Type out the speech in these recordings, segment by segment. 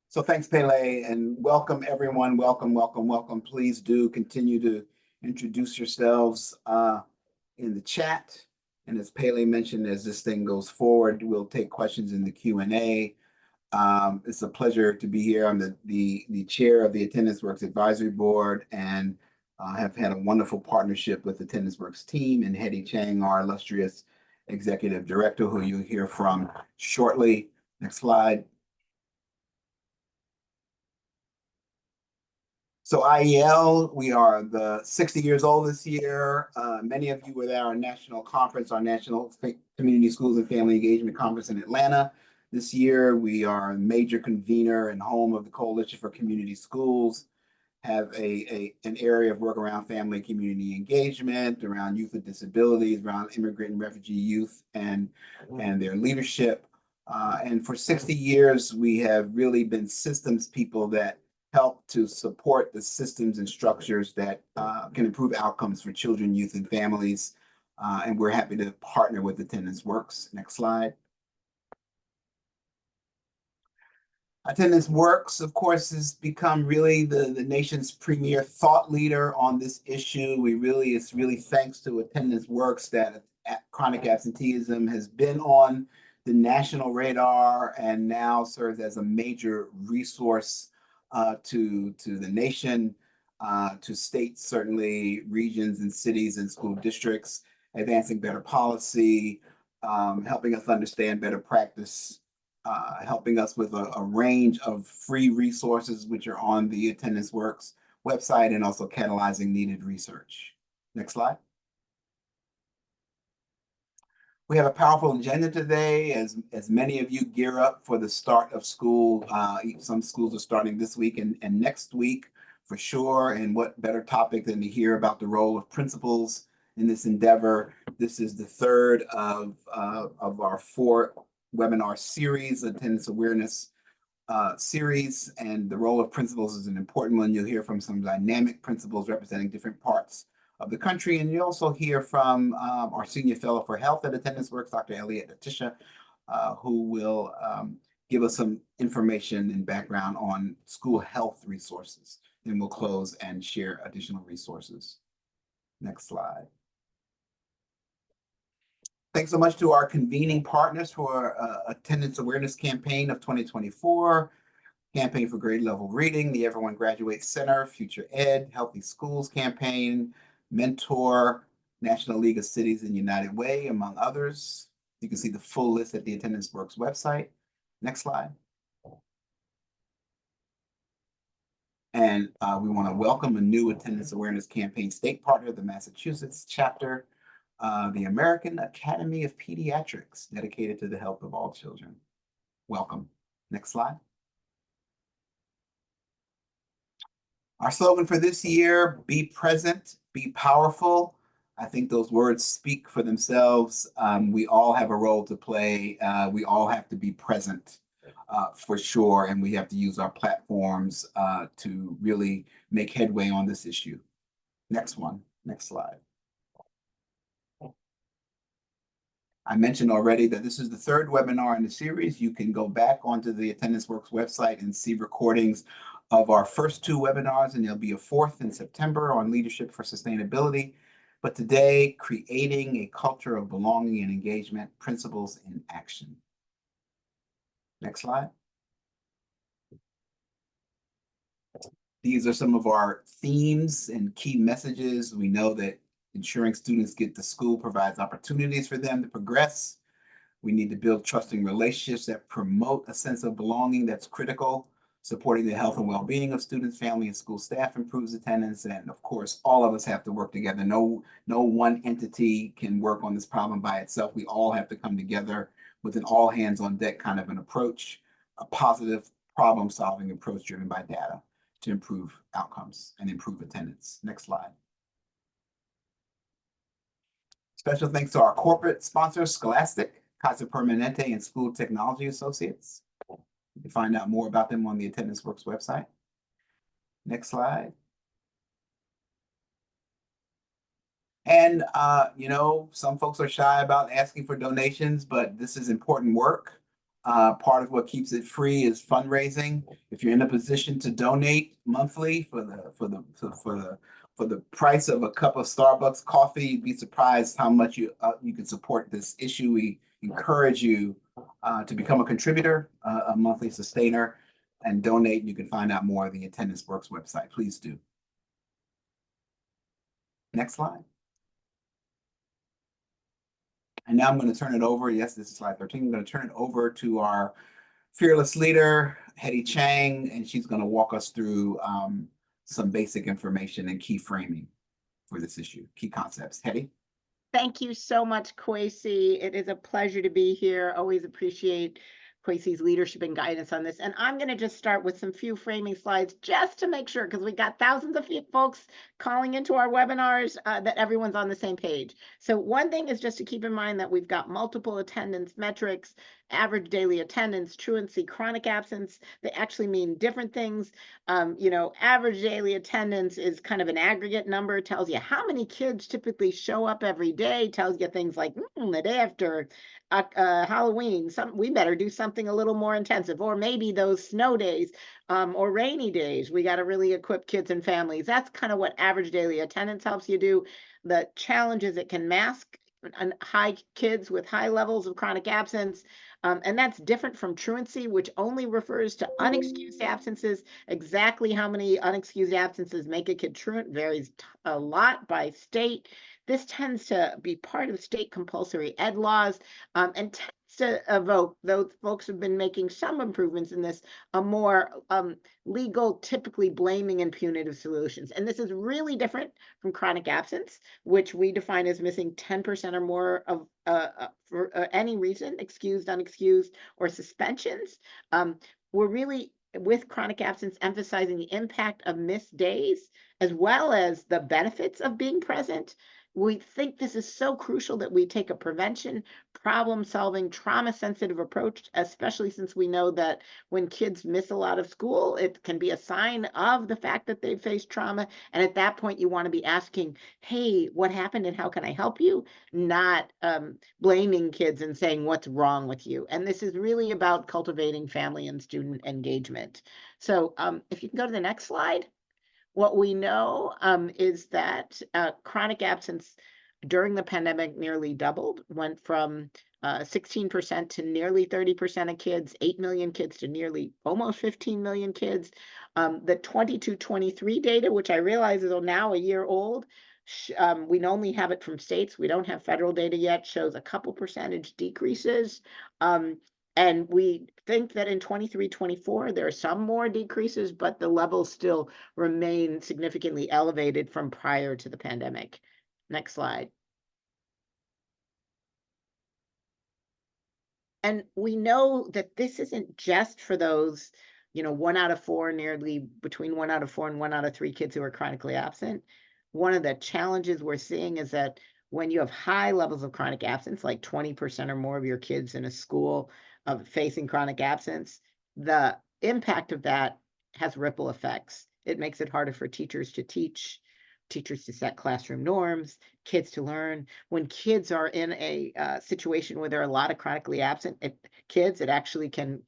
So thanks, Pele, and welcome everyone. Welcome, welcome, welcome. Please do continue to introduce yourselves in the chat. And as Pele mentioned, as this thing goes forward, we'll take questions in the Q&A. It's a pleasure to be here. I'm the chair of the Attendance Works Advisory Board and have had a wonderful partnership with the Attendance Works team and Hetty Chang, our illustrious executive director, who you'll hear from shortly. Next slide. So IEL, we are the 60 years old this year. Many of you were at our national conference, our National Community Schools and Family Engagement Conference in Atlanta. This year, we are a major convener and home of the Coalition for Community Schools, have an area of work around family community engagement, around youth with disabilities, around immigrant and refugee youth and their leadership. And for 60 years, we have really been systems people that help to support the systems and structures that can improve outcomes for children, youth, and families. And we're happy to partner with Attendance Works. Next slide. Attendance Works, of course, has become really the nation's premier thought leader on this issue. It's really thanks to Attendance Works that chronic absenteeism has been on the national radar and now serves as a major resource to the nation, to states, certainly regions and cities and school districts, advancing better policy, helping us understand better practice, helping us with a range of free resources which are on the Attendance Works website and also catalyzing needed research. Next slide. We have a powerful agenda today as many of you gear up for the start of school. Some schools are starting this week and next week for sure. And what better topic than to hear about the role of principals in this endeavor. This is the third of our 4 webinar series, attendance awareness series, and the role of principals is an important one. You'll hear from some dynamic principals representing different parts of the country. And you also hear from our Senior Fellow for Health at Attendance Works, Dr. Elliot Letitia, who will give us some information and background on school health resources. Then we'll close and share additional resources. Next slide. Thanks so much to our convening partners for Attendance Awareness Campaign of 2024, Campaign for Grade Level Reading, the Everyone Graduates Center, Future Ed, Healthy Schools Campaign, Mentor, National League of Cities and United Way, among others. You can see the full list at the Attendance Works website. Next slide. And we want to welcome a new Attendance Awareness Campaign state partner, the Massachusetts chapter, the American Academy of Pediatrics, dedicated to the health of all children. Welcome. Next slide. Our slogan for this year, be present, be powerful. I think those words speak for themselves. We all have a role to play. We all have to be present for sure, and we have to use our platforms to really make headway on this issue. Next one, next slide. I mentioned already that this is the third webinar in the series. You can go back onto the Attendance Works website and see recordings of our first 2 webinars, and there'll be a 4th in September on leadership for sustainability. But today, creating a culture of belonging and engagement, principles in action. Next slide. These are some of our themes and key messages. We know that ensuring students get to school provides opportunities for them to progress. We need to build trusting relationships that promote a sense of belonging that's critical. Supporting the health and well-being of students, family, and school staff improves attendance. And of course, all of us have to work together. No one entity can work on this problem by itself. We all have to come together with an all hands on deck kind of an approach, a positive problem-solving approach driven by data to improve outcomes and improve attendance. Next slide. Special thanks to our corporate sponsors, Scholastic, Casa Permanente, and School Technology Associates. You can find out more about them on the Attendance Works website. Next slide. And, some folks are shy about asking for donations, but this is important work. Part of what keeps it free is fundraising. If you're in a position to donate monthly for the price of a cup of Starbucks coffee, you'd be surprised how much you can support this issue. We encourage you to become a contributor, a monthly sustainer, and donate. You can find out more at the Attendance Works website. Please do. Next slide. And now I'm going to turn it over. Yes, this is slide 13. I'm going to turn it over to our fearless leader, Hetty Chang, and she's going to walk us through some basic information and key framing for this issue, key concepts. Hetty? Thank you so much, Kwesi. It is a pleasure to be here. Always appreciate Kwesi's leadership and guidance on this. And I'm going to just start with some few framing slides just to make sure, because we got thousands of folks calling into our webinars, that everyone's on the same page. So one thing is just to keep in mind that we've got multiple attendance metrics, average daily attendance, truancy, chronic absence. They actually mean different things. Average daily attendance is kind of an aggregate number, tells you how many kids typically show up every day, tells you things like the day after Halloween, we better do something a little more intensive, or maybe those snow days or rainy days, we got to really equip kids and families. That's kind of what average daily attendance helps you do. The challenges it can mask high kids with high levels of chronic absence. And that's different from truancy, which only refers to unexcused absences. Exactly how many unexcused absences make a kid truant varies a lot by state. This tends to be part of state compulsory ed laws, and tends to evoke, though folks have been making some improvements in this, a more legal, typically blaming and punitive solutions. And this is really different from chronic absence, which we define as missing 10% or more of for any reason, excused, unexcused, or suspensions. We're really, with chronic absence, emphasizing the impact of missed days, as well as the benefits of being present. We think this is so crucial that we take a prevention, problem-solving, trauma-sensitive approach, especially since we know that when kids miss a lot of school, it can be a sign of the fact that they've faced trauma. And at that point, you want to be asking, hey, what happened and how can I help you? Not blaming kids and saying what's wrong with you. And this is really about cultivating family and student engagement. So if you can go to the next slide. What we know is that chronic absence during the pandemic nearly doubled, went from 16% to nearly 30% of kids, 8 million kids to nearly almost 15 million kids. The 22-23 data, which I realize is now a year old, we only have it from states. We don't have federal data yet, shows a couple percentage decreases. And we think that in 23-24, there are some more decreases, but the levels still remain significantly elevated from prior to the pandemic. Next slide. And we know that this isn't just for those, 1 out of 4, nearly between 1 out of 4 and 1 out of 3 kids who are chronically absent. One of the challenges we're seeing is that when you have high levels of chronic absence, like 20% or more of your kids in a school facing chronic absence, the impact of that has ripple effects. It makes it harder for teachers to teach, teachers to set classroom norms, kids to learn. When kids are in a situation where there are a lot of chronically absent kids, it actually can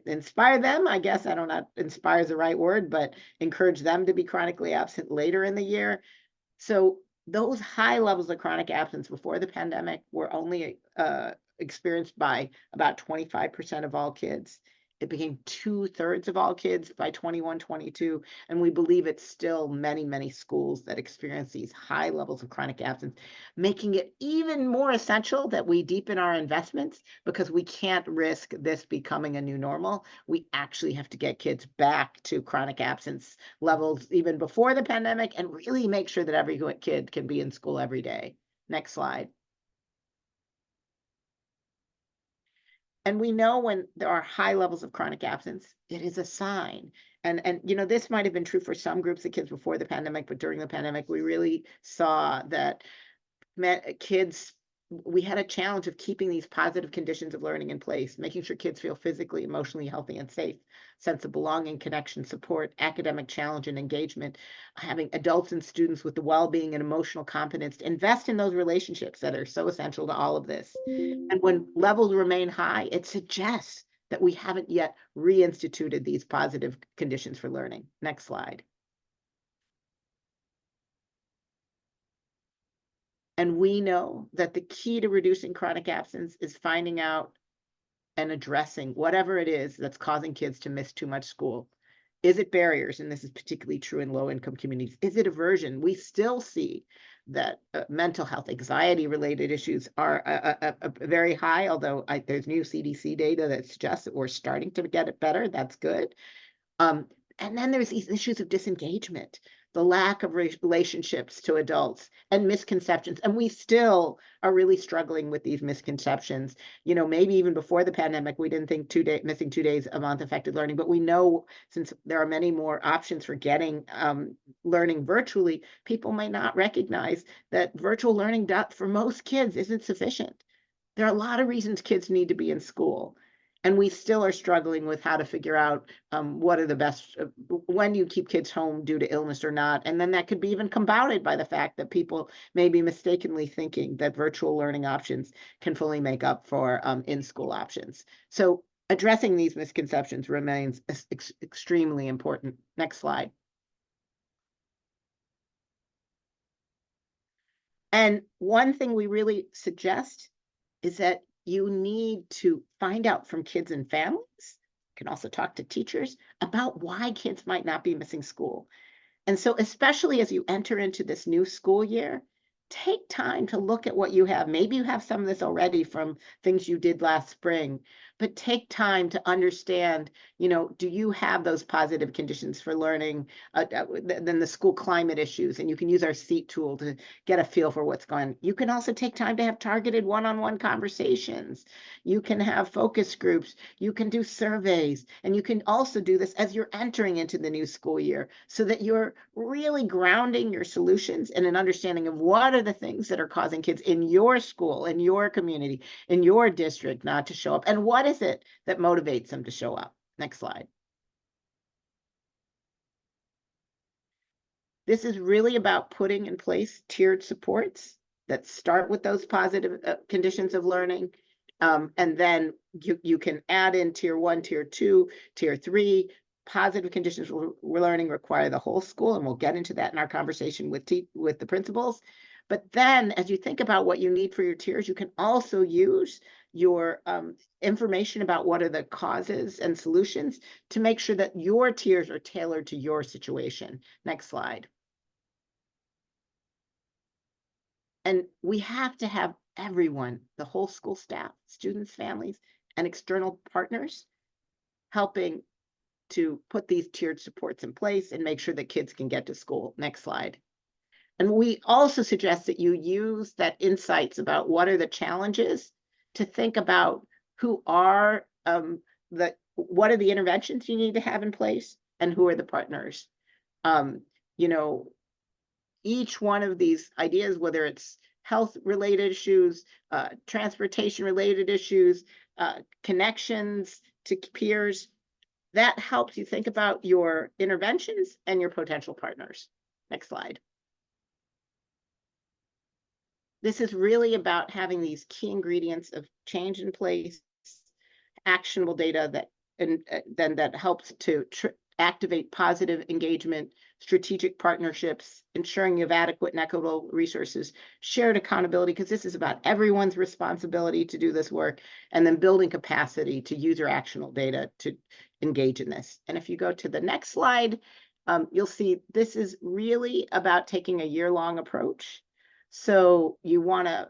inspire them. I guess I don't know, inspire is the right word, but encourage them to be chronically absent later in the year. So those high levels of chronic absence before the pandemic were only experienced by about 25% of all kids. It became 2/3 of all kids by 21-22, and we believe it's still many, many schools that experience these high levels of chronic absence, making it even more essential that we deepen our investments, because we can't risk this becoming a new normal. We actually have to get kids back to chronic absence levels even before the pandemic and really make sure that every kid can be in school every day. Next slide. And we know when there are high levels of chronic absence, it is a sign. And this might have been true for some groups of kids before the pandemic, but during the pandemic, we really saw that kids we had a challenge of keeping these positive conditions of learning in place, making sure kids feel physically, emotionally healthy and safe, sense of belonging, connection, support, academic challenge and engagement, having adults and students with the well-being and emotional competence to invest in those relationships that are so essential to all of this. And when levels remain high, it suggests that we haven't yet reinstituted these positive conditions for learning. Next slide. And we know that the key to reducing chronic absence is finding out and addressing whatever it is that's causing kids to miss too much school. Is it barriers? And this is particularly true in low-income communities. Is it aversion? We still see that mental health, anxiety-related issues are very high, although there's new CDC data that suggests that we're starting to get it better. That's good. And then there's these issues of disengagement, the lack of relationships to adults and misconceptions. And we still are really struggling with these misconceptions. You know, maybe even before the pandemic, we didn't think missing 2 days a month affected learning, but we know since there are many more options for getting learning virtually, people might not recognize that virtual learning for most kids isn't sufficient. There are a lot of reasons kids need to be in school. And we still are struggling with how to figure out what are the best, when you keep kids home due to illness or not. And then that could be even compounded by the fact that people may be mistakenly thinking that virtual learning options can fully make up for in-school options. So addressing these misconceptions remains extremely important. Next slide. And one thing we really suggest is that you need to find out from kids and families, you can also talk to teachers about why kids might not be missing school. And so, especially as you enter into this new school year, take time to look at what you have. Maybe you have some of this already from things you did last spring, but take time to understand, you know, do you have those positive conditions for learning, then the school climate issues, and you can use our SEAT tool to get a feel for what's going on. You can also take time to have targeted one-on-one conversations. You can have focus groups. You can do surveys, and you can also do this as you're entering into the new school year so that you're really grounding your solutions in an understanding of what are the things that are causing kids in your school, in your community, in your district not to show up, and what is it that motivates them to show up. Next slide. This is really about putting in place tiered supports that start with those positive conditions of learning. And then you can add in tier 1, tier 2, tier 3. Positive conditions we're learning require the whole school, and we'll get into that in our conversation with the principals. But then as you think about what you need for your tiers, you can also use your information about what are the causes and solutions to make sure that your tiers are tailored to your situation. Next slide. And we have to have everyone, the whole school staff, students, families, and external partners helping to put these tiered supports in place and make sure that kids can get to school. Next slide. And we also suggest that you use that insights about what are the challenges to think about who are what are the interventions you need to have in place and who are the partners. You know, each one of these ideas, whether it's health related issues, transportation related issues, connections to peers, that helps you think about your interventions and your potential partners. Next slide. This is really about having these key ingredients of change in place, actionable data that and then that helps to activate positive engagement, strategic partnerships, ensuring you have adequate and equitable resources, shared accountability, because this is about everyone's responsibility to do this work, and then building capacity to use your actionable data to engage in this. And if you go to the next slide, you'll see this is really about taking a year-long approach. So you want to,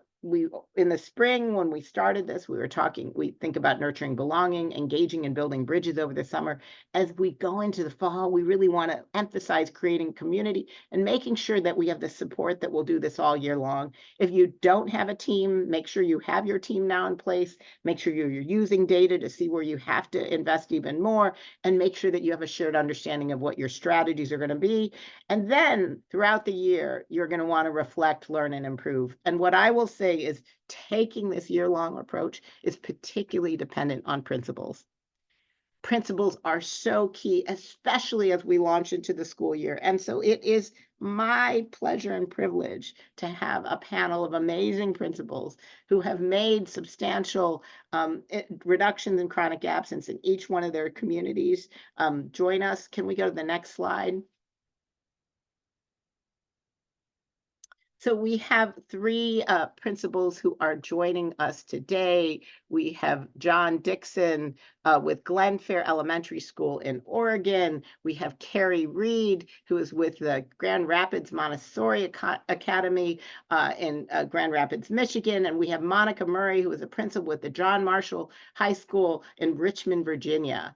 in the spring, when we started this, we think about nurturing belonging, engaging and building bridges over the summer. As we go into the fall, we really want to emphasize creating community and making sure that we have the support that will do this all year long. If you don't have a team, make sure you have your team now in place. Make sure you're using data to see where you have to invest even more, and make sure that you have a shared understanding of what your strategies are going to be. And then throughout the year, you're going to want to reflect, learn, and improve. And what I will say say is taking this year-long approach is particularly dependent on principals. Principals are so key, especially as we launch into the school year. And so it is my pleasure and privilege to have a panel of amazing principals who have made substantial reductions in chronic absence in each one of their communities. Join us. Can we go to the next slide? So we have three principals who are joining us today. We have John Dixon with Glenfair Elementary School in Oregon. We have Carrie Reed, who is with the Grand Rapids Montessori Academy in Grand Rapids, Michigan. And we have Monica Murray, who is a principal with the John Marshall High School in Richmond, Virginia.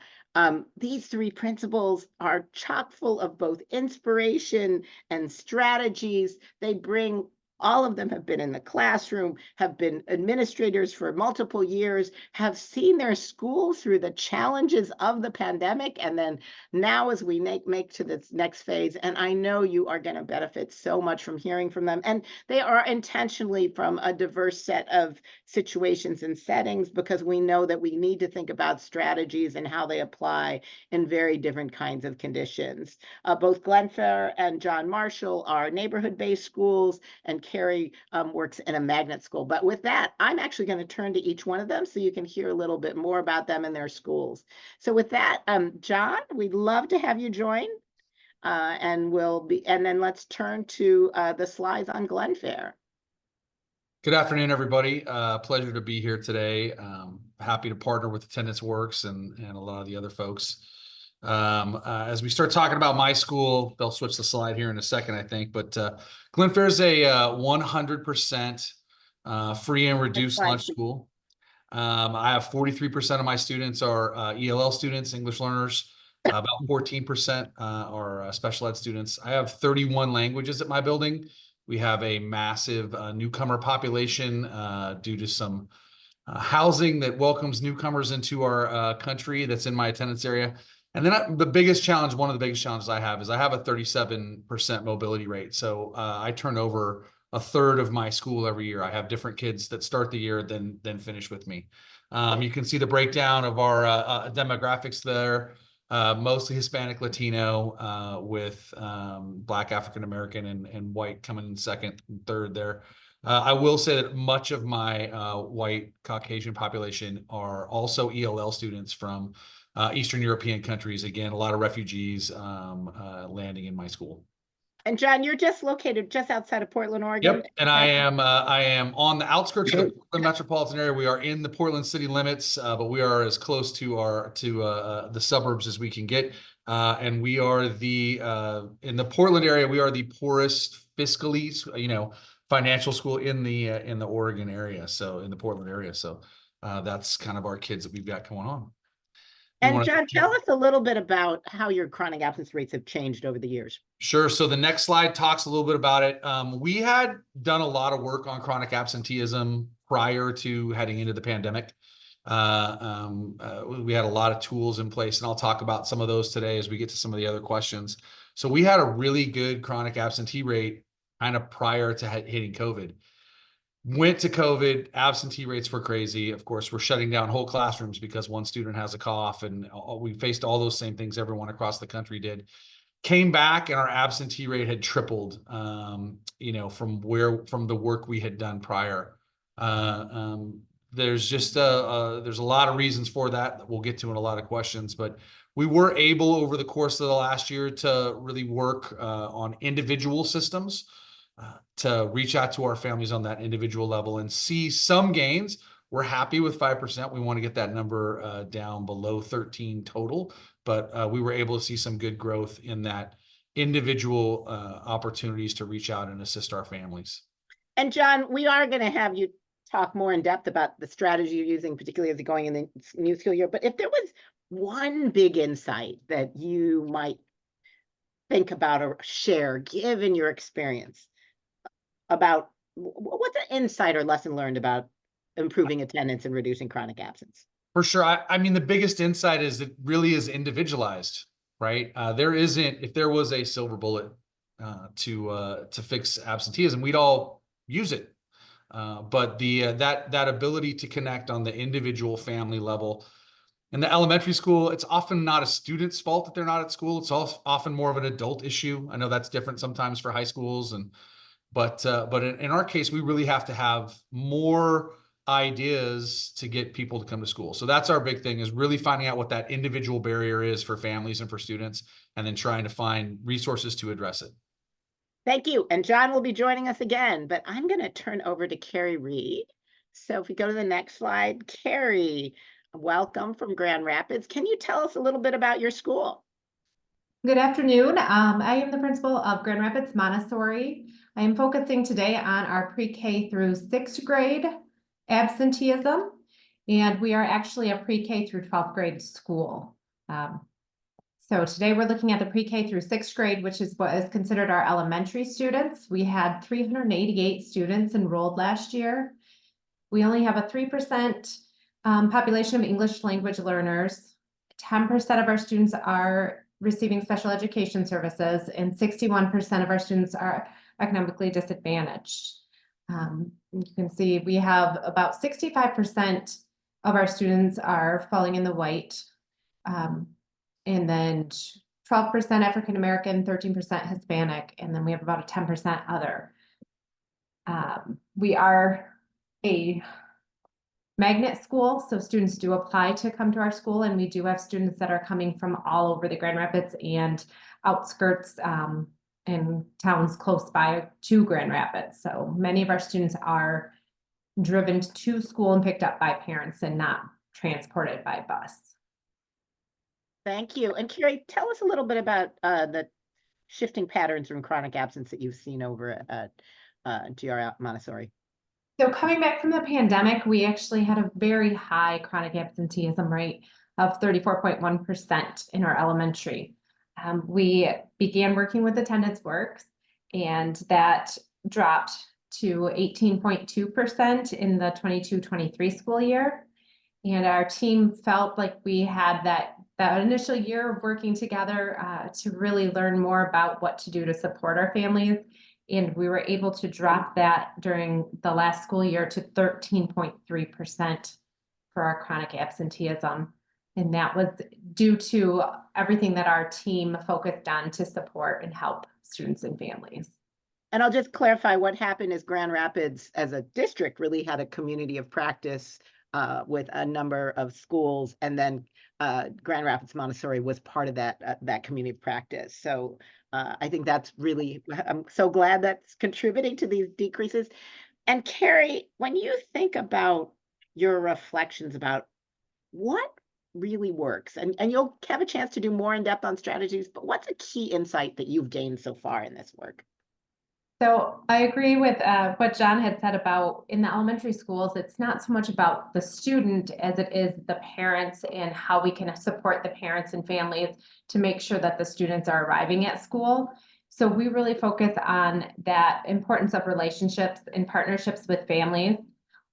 These three principals are chock full of both inspiration and strategies. They bring all of them have been in the classroom, have been administrators for multiple years, have seen their school through the challenges of the pandemic, and then now as we make to this next phase. And I know you are going to benefit so much from hearing from them. And they are intentionally from a diverse set of situations and settings, because we know that we need to think about strategies and how they apply in very different kinds of conditions. Both Glenfair and John Marshall are neighborhood-based schools, and Carrie works in a magnet school. But with that, I'm actually going to turn to each one of them so you can hear a little bit more about them and their schools. So with that, John, we'd love to have you join. And then let's turn to the slides on Glenfair. Good afternoon, everybody. Pleasure to be here today. Happy to partner with Attendance Works and a lot of the other folks. As we start talking about my school, they'll switch the slide here in a second, I think, but Glenfair is a 100% free and reduced lunch school. I have 43% of my students are ELL students, English learners. About 14% are special ed students. I have 31 languages at my building. We have a massive newcomer population due to some housing that welcomes newcomers into our country that's in my attendance area. And then one of the biggest challenges I have is I have a 37% mobility rate. So I turn over a third of my school every year. I have different kids that start the year then finish with me. You can see the breakdown of our demographics there. Mostly Hispanic, Latino, with Black, African American, and white coming in second and third there. I will say that much of my white Caucasian population are also ELL students from Eastern European countries. Again, a lot of refugees landing in my school. And John, you're just located just outside of Portland, Oregon. Yep, and I am on the outskirts of the Portland metropolitan area. We are in the Portland city limits, but we are as close to the suburbs as we can get. And we are in the Portland area. We are the poorest fiscally, financial school in the Oregon area. So in the Portland area. So that's kind of our kids that we've got going on. And John, tell us a little bit about how your chronic absence rates have changed over the years. Sure. So the next slide talks a little bit about it. We had done a lot of work on chronic absenteeism prior to heading into the pandemic. We had a lot of tools in place, and I'll talk about some of those today as we get to some of the other questions. So we had a really good chronic absentee rate kind of prior to hitting COVID. Went to COVID, absentee rates were crazy. Of course, we're shutting down whole classrooms because one student has a cough, and we faced all those same things everyone across the country did. Came back, and our absentee rate had tripled, from the work we had done prior. There's just there's a lot of reasons for that we'll get to in a lot of questions, but we were able over the course of the last year to really work on individual systems to reach out to our families on that individual level and see some gains. We're happy with 5%. We want to get that number down below 13 total, but we were able to see some good growth in that individual opportunities to reach out and assist our families. And John, we are going to have you talk more in depth about the strategy you're using, particularly as you're going in the new school year. But if there was one big insight that you might think about or share, given your experience, about what's an insight or lesson learned about improving attendance and reducing chronic absence? For sure. I mean, the biggest insight is it really is individualized, right? If there was a silver bullet to fix absenteeism, we'd all use it. But that ability to connect on the individual family level. In the elementary school, it's often not a student's fault that they're not at school. It's often more of an adult issue. I know that's different sometimes for high schools, but in our case, we really have to have more ideas to get people to come to school. So that's our big thing, is really finding out what that individual barrier is for families and for students, and then trying to find resources to address it. Thank you. And John will be joining us again, but I'm going to turn over to Carrie Reed. So if we go to the next slide, Carrie, welcome from Grand Rapids. Can you tell us a little bit about your school? Good afternoon. I am the principal of Grand Rapids Montessori. I am focusing today on our pre-K through 6th grade absenteeism, and we are actually a pre-K through 12th grade school. So today we're looking at the pre-K through 6th grade, which is what is considered our elementary students. We had 388 students enrolled last year. We only have a 3% population of English language learners. 10% of our students are receiving special education services, and 61% of our students are economically disadvantaged. You can see we have about 65% of our students are falling in the white, and then 12% African American, 13% Hispanic, and then we have about a 10% other. We are a magnet school, so students do apply to come to our school, and we do have students that are coming from all over the Grand Rapids and outskirts and towns close by to Grand Rapids. So many of our students are driven to school and picked up by parents and not transported by bus. Thank you. And Carrie, tell us a little bit about the shifting patterns from chronic absence that you've seen over at GR Montessori. So coming back from the pandemic, we actually had a very high chronic absenteeism rate of 34.1% in our elementary. We began working with Attendance Works, and that dropped to 18.2% in the 22-23 school year. And our team felt like we had that initial year of working together to really learn more about what to do to support our families. And we were able to drop that during the last school year to 13.3% for our chronic absenteeism. And that was due to everything that our team focused on to support and help students and families. And I'll just clarify, what happened is Grand Rapids as a district really had a community of practice with a number of schools, and then Grand Rapids Montessori was part of that community of practice. So I think that's really, I'm so glad that's contributing to these decreases. And Carrie, when you think about your reflections about what really works, and you'll have a chance to do more in depth on strategies, but what's a key insight that you've gained so far in this work? So I agree with what John had said about in the elementary schools, it's not so much about the student as it is the parents and how we can support the parents and families to make sure that the students are arriving at school. So we really focus on that importance of relationships and partnerships with families.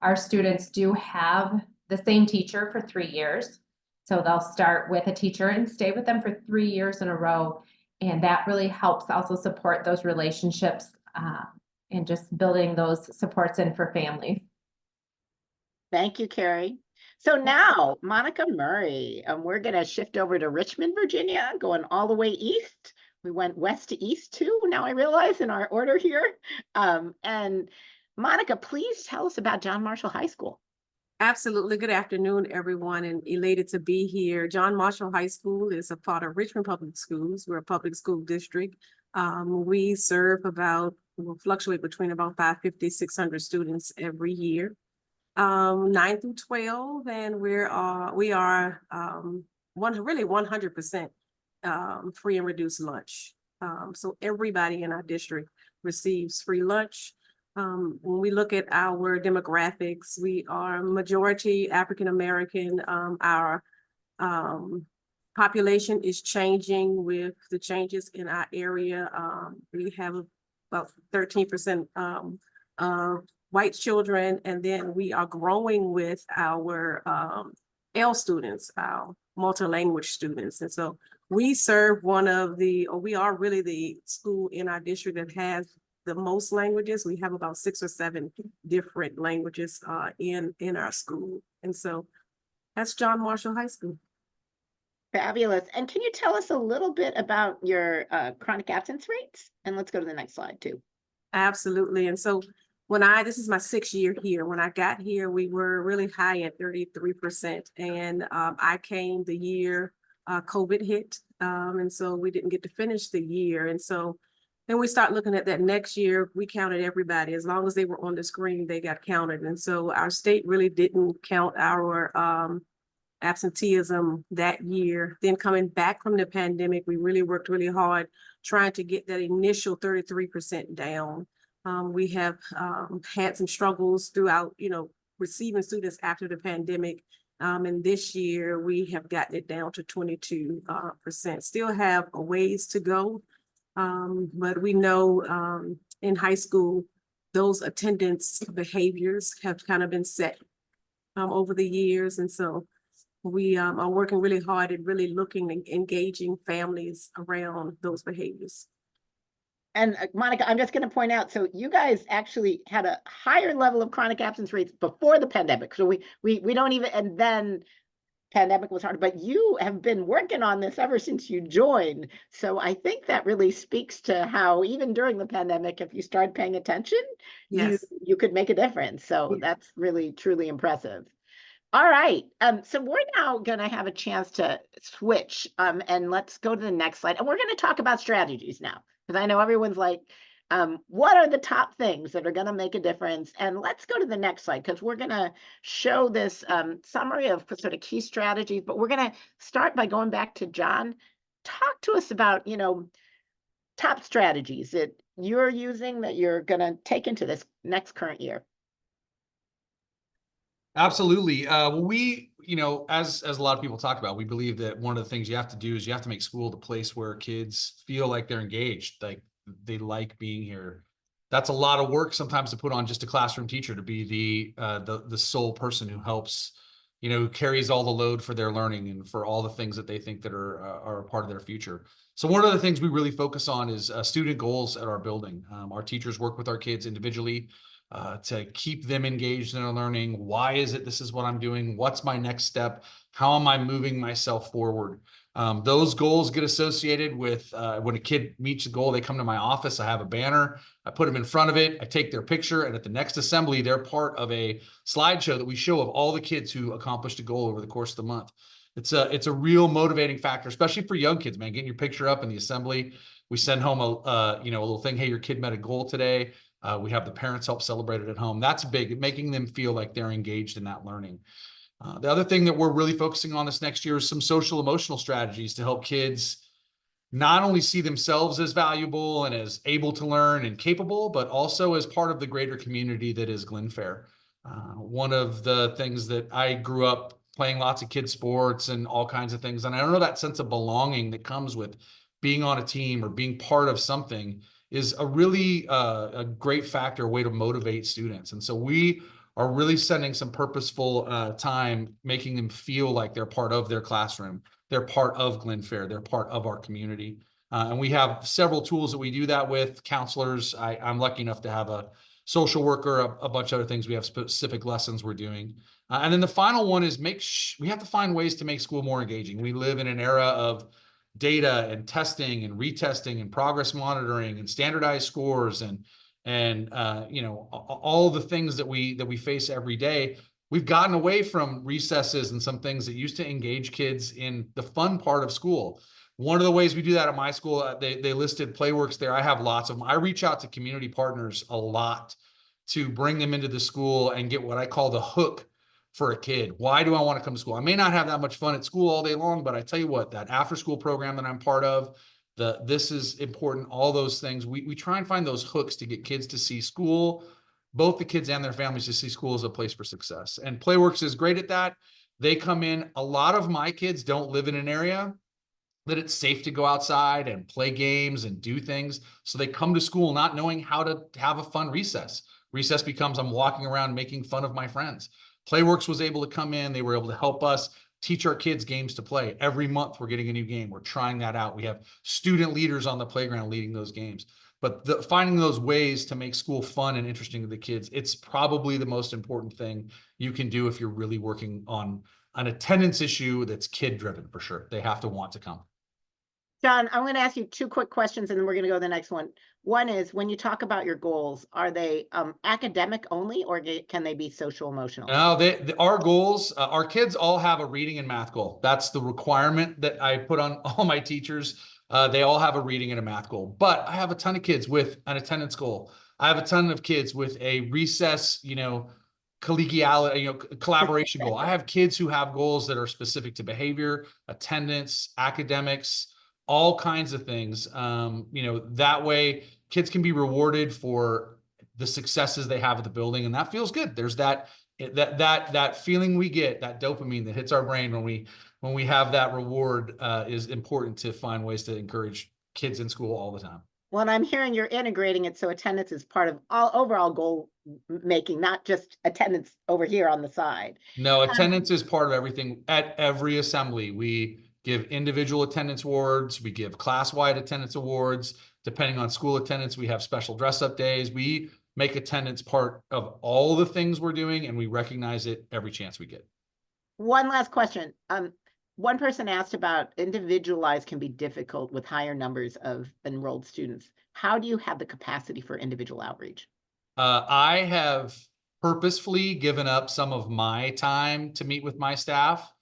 Our students do have the same teacher for 3 years. So they'll start with a teacher and stay with them for 3 years in a row. And that really helps also support those relationships and just building those supports in for families. Thank you, Carrie. So now, Monica Murray, we're going to shift over to Richmond, Virginia, going all the way east. We went west to east too, now I realize, in our order here. And Monica, please tell us about John Marshall High School. Absolutely. Good afternoon, everyone, and elated to be here. John Marshall High School is a part of Richmond Public Schools. We're a public school district. We serve we'll fluctuate between about 550, 600 students every year, 9 through 12, and we are 100% free and reduced lunch. So everybody in our district receives free lunch. When we look at our demographics, we are majority African American. Our population is changing with the changes in our area. We have about 13% white children, and then we are growing with our L students, our multi-language students. And so we serve we are really the school in our district that has the most languages. We have about 6 or 7 different languages in our school. And so that's John Marshall High School. Fabulous. And can you tell us a little bit about your chronic absence rates? And let's go to the next slide too. Absolutely. And so this is my 6th year here. When I got here, we were really high at 33%. And I came the year COVID hit. And so we didn't get to finish the year. And so then we start looking at that next year. We counted everybody. As long as they were on the screen, they got counted. And so our state really didn't count our absenteeism that year. Then coming back from the pandemic, we really worked really hard trying to get that initial 33% down. We have had some struggles throughout, receiving students after the pandemic. And this year we have gotten it down to 22%. Still have a ways to go. But we know in high school, those attendance behaviors have kind of been set over the years. And so we are working really hard at really looking and engaging families around those behaviors. And Monica, I'm just going to point out, so you guys actually had a higher level of chronic absence rates before the pandemic. So we don't even, and then pandemic was hard, but you have been working on this ever since you joined. So I think that really speaks to how even during the pandemic, if you start paying attention, Yes. you could make a difference. So that's really, truly impressive. All right. So we're now going to have a chance to switch and let's go to the next slide. And we're going to talk about strategies now, because I know everyone's like, what are the top things that are going to make a difference? And let's go to the next slide, because we're going to show this summary of sort of key strategies, but we're going to start by going back to John. Talk to us about, top strategies that you're using that you're going to take into this next current year. Absolutely. We, as a lot of people talk about, we believe that one of the things you have to do is you have to make school the place where kids feel like they're engaged, like they like being here. That's a lot of work sometimes to put on just a classroom teacher to be the sole person who helps, who carries all the load for their learning and for all the things that they think that are a part of their future. So one of the things we really focus on is student goals at our building. Our teachers work with our kids individually to keep them engaged in their learning. Why is it this is what I'm doing? What's my next step? How am I moving myself forward? Those goals get associated with when a kid meets a goal, they come to my office. I have a banner. I put them in front of it. I take their picture. And at the next assembly, they're part of a slideshow that we show of all the kids who accomplished a goal over the course of the month. It's a real motivating factor, especially for young kids, man. Getting your picture up in the assembly. We send home a little thing. Hey, your kid met a goal today. We have the parents help celebrate it at home. That's big, making them feel like they're engaged in that learning. The other thing that we're really focusing on this next year is some social emotional strategies to help kids not only see themselves as valuable and as able to learn and capable, but also as part of the greater community that is Glen Fair. One of the things that I grew up playing lots of kids sports and all kinds of things. And I don't know, that sense of belonging that comes with being on a team or being part of something is a really a great factor, a way to motivate students. And so we are really spending some purposeful time making them feel like they're part of their classroom. They're part of Glen Fair. They're part of our community. And we have several tools that we do that with. Counselors, I'm lucky enough to have a social worker, a bunch of other things. We have specific lessons we're doing. And then the final one is we have to find ways to make school more engaging. We live in an era of data and testing and retesting and progress monitoring and standardized scores and all the things that we face every day. We've gotten away from recesses and some things that used to engage kids in the fun part of school. One of the ways we do that at my school, they listed Playworks there. I have lots of them. I reach out to community partners a lot to bring them into the school and get what I call the hook for a kid. Why do I want to come to school? I may not have that much fun at school all day long, but I tell you what, that after school program that I'm part of, this is important, all those things. We try and find those hooks to get kids to see school, both the kids and their families to see school as a place for success. And Playworks is great at that. They come in, a lot of my kids don't live in an area that it's safe to go outside and play games and do things. So they come to school not knowing how to have a fun recess. Recess becomes I'm walking around making fun of my friends. Playworks was able to come in. They were able to help us teach our kids games to play. Every month we're getting a new game. We're trying that out. We have student leaders on the playground leading those games. but finding those ways to make school fun and interesting to the kids, it's probably the most important thing you can do if you're really working on an attendance issue that's kid driven, for sure. They have to want to come. John, I'm going to ask you two quick questions and then we're going to go to the next one. One is, when you talk about your goals, are they academic only, or can they be social emotional? No, our goals, our kids all have a reading and math goal. That's the requirement that I put on all my teachers. They all have a reading and a math goal, but I have a ton of kids with an attendance goal. I have a ton of kids with a recess, collegiality, collaboration goal. I have kids who have goals that are specific to behavior, attendance, academics, all kinds of things. That way kids can be rewarded for the successes they have at the building, and that feels good. There's that feeling we get, that dopamine that hits our brain when we have that reward. Is important to find ways to encourage kids in school all the time. Well, I'm hearing you're integrating it so attendance is part of all overall goal making, not just attendance over here on the side. No, attendance is part of everything. At every assembly, we give individual attendance awards. We give class-wide attendance awards. Depending on school attendance, we have special dress-up days. We make attendance part of all the things we're doing, and we recognize it every chance we get. One last question. One person asked about individualized can be difficult with higher numbers of enrolled students. How do you have the capacity for individual outreach? I have purposefully given up some of my time to meet with my staff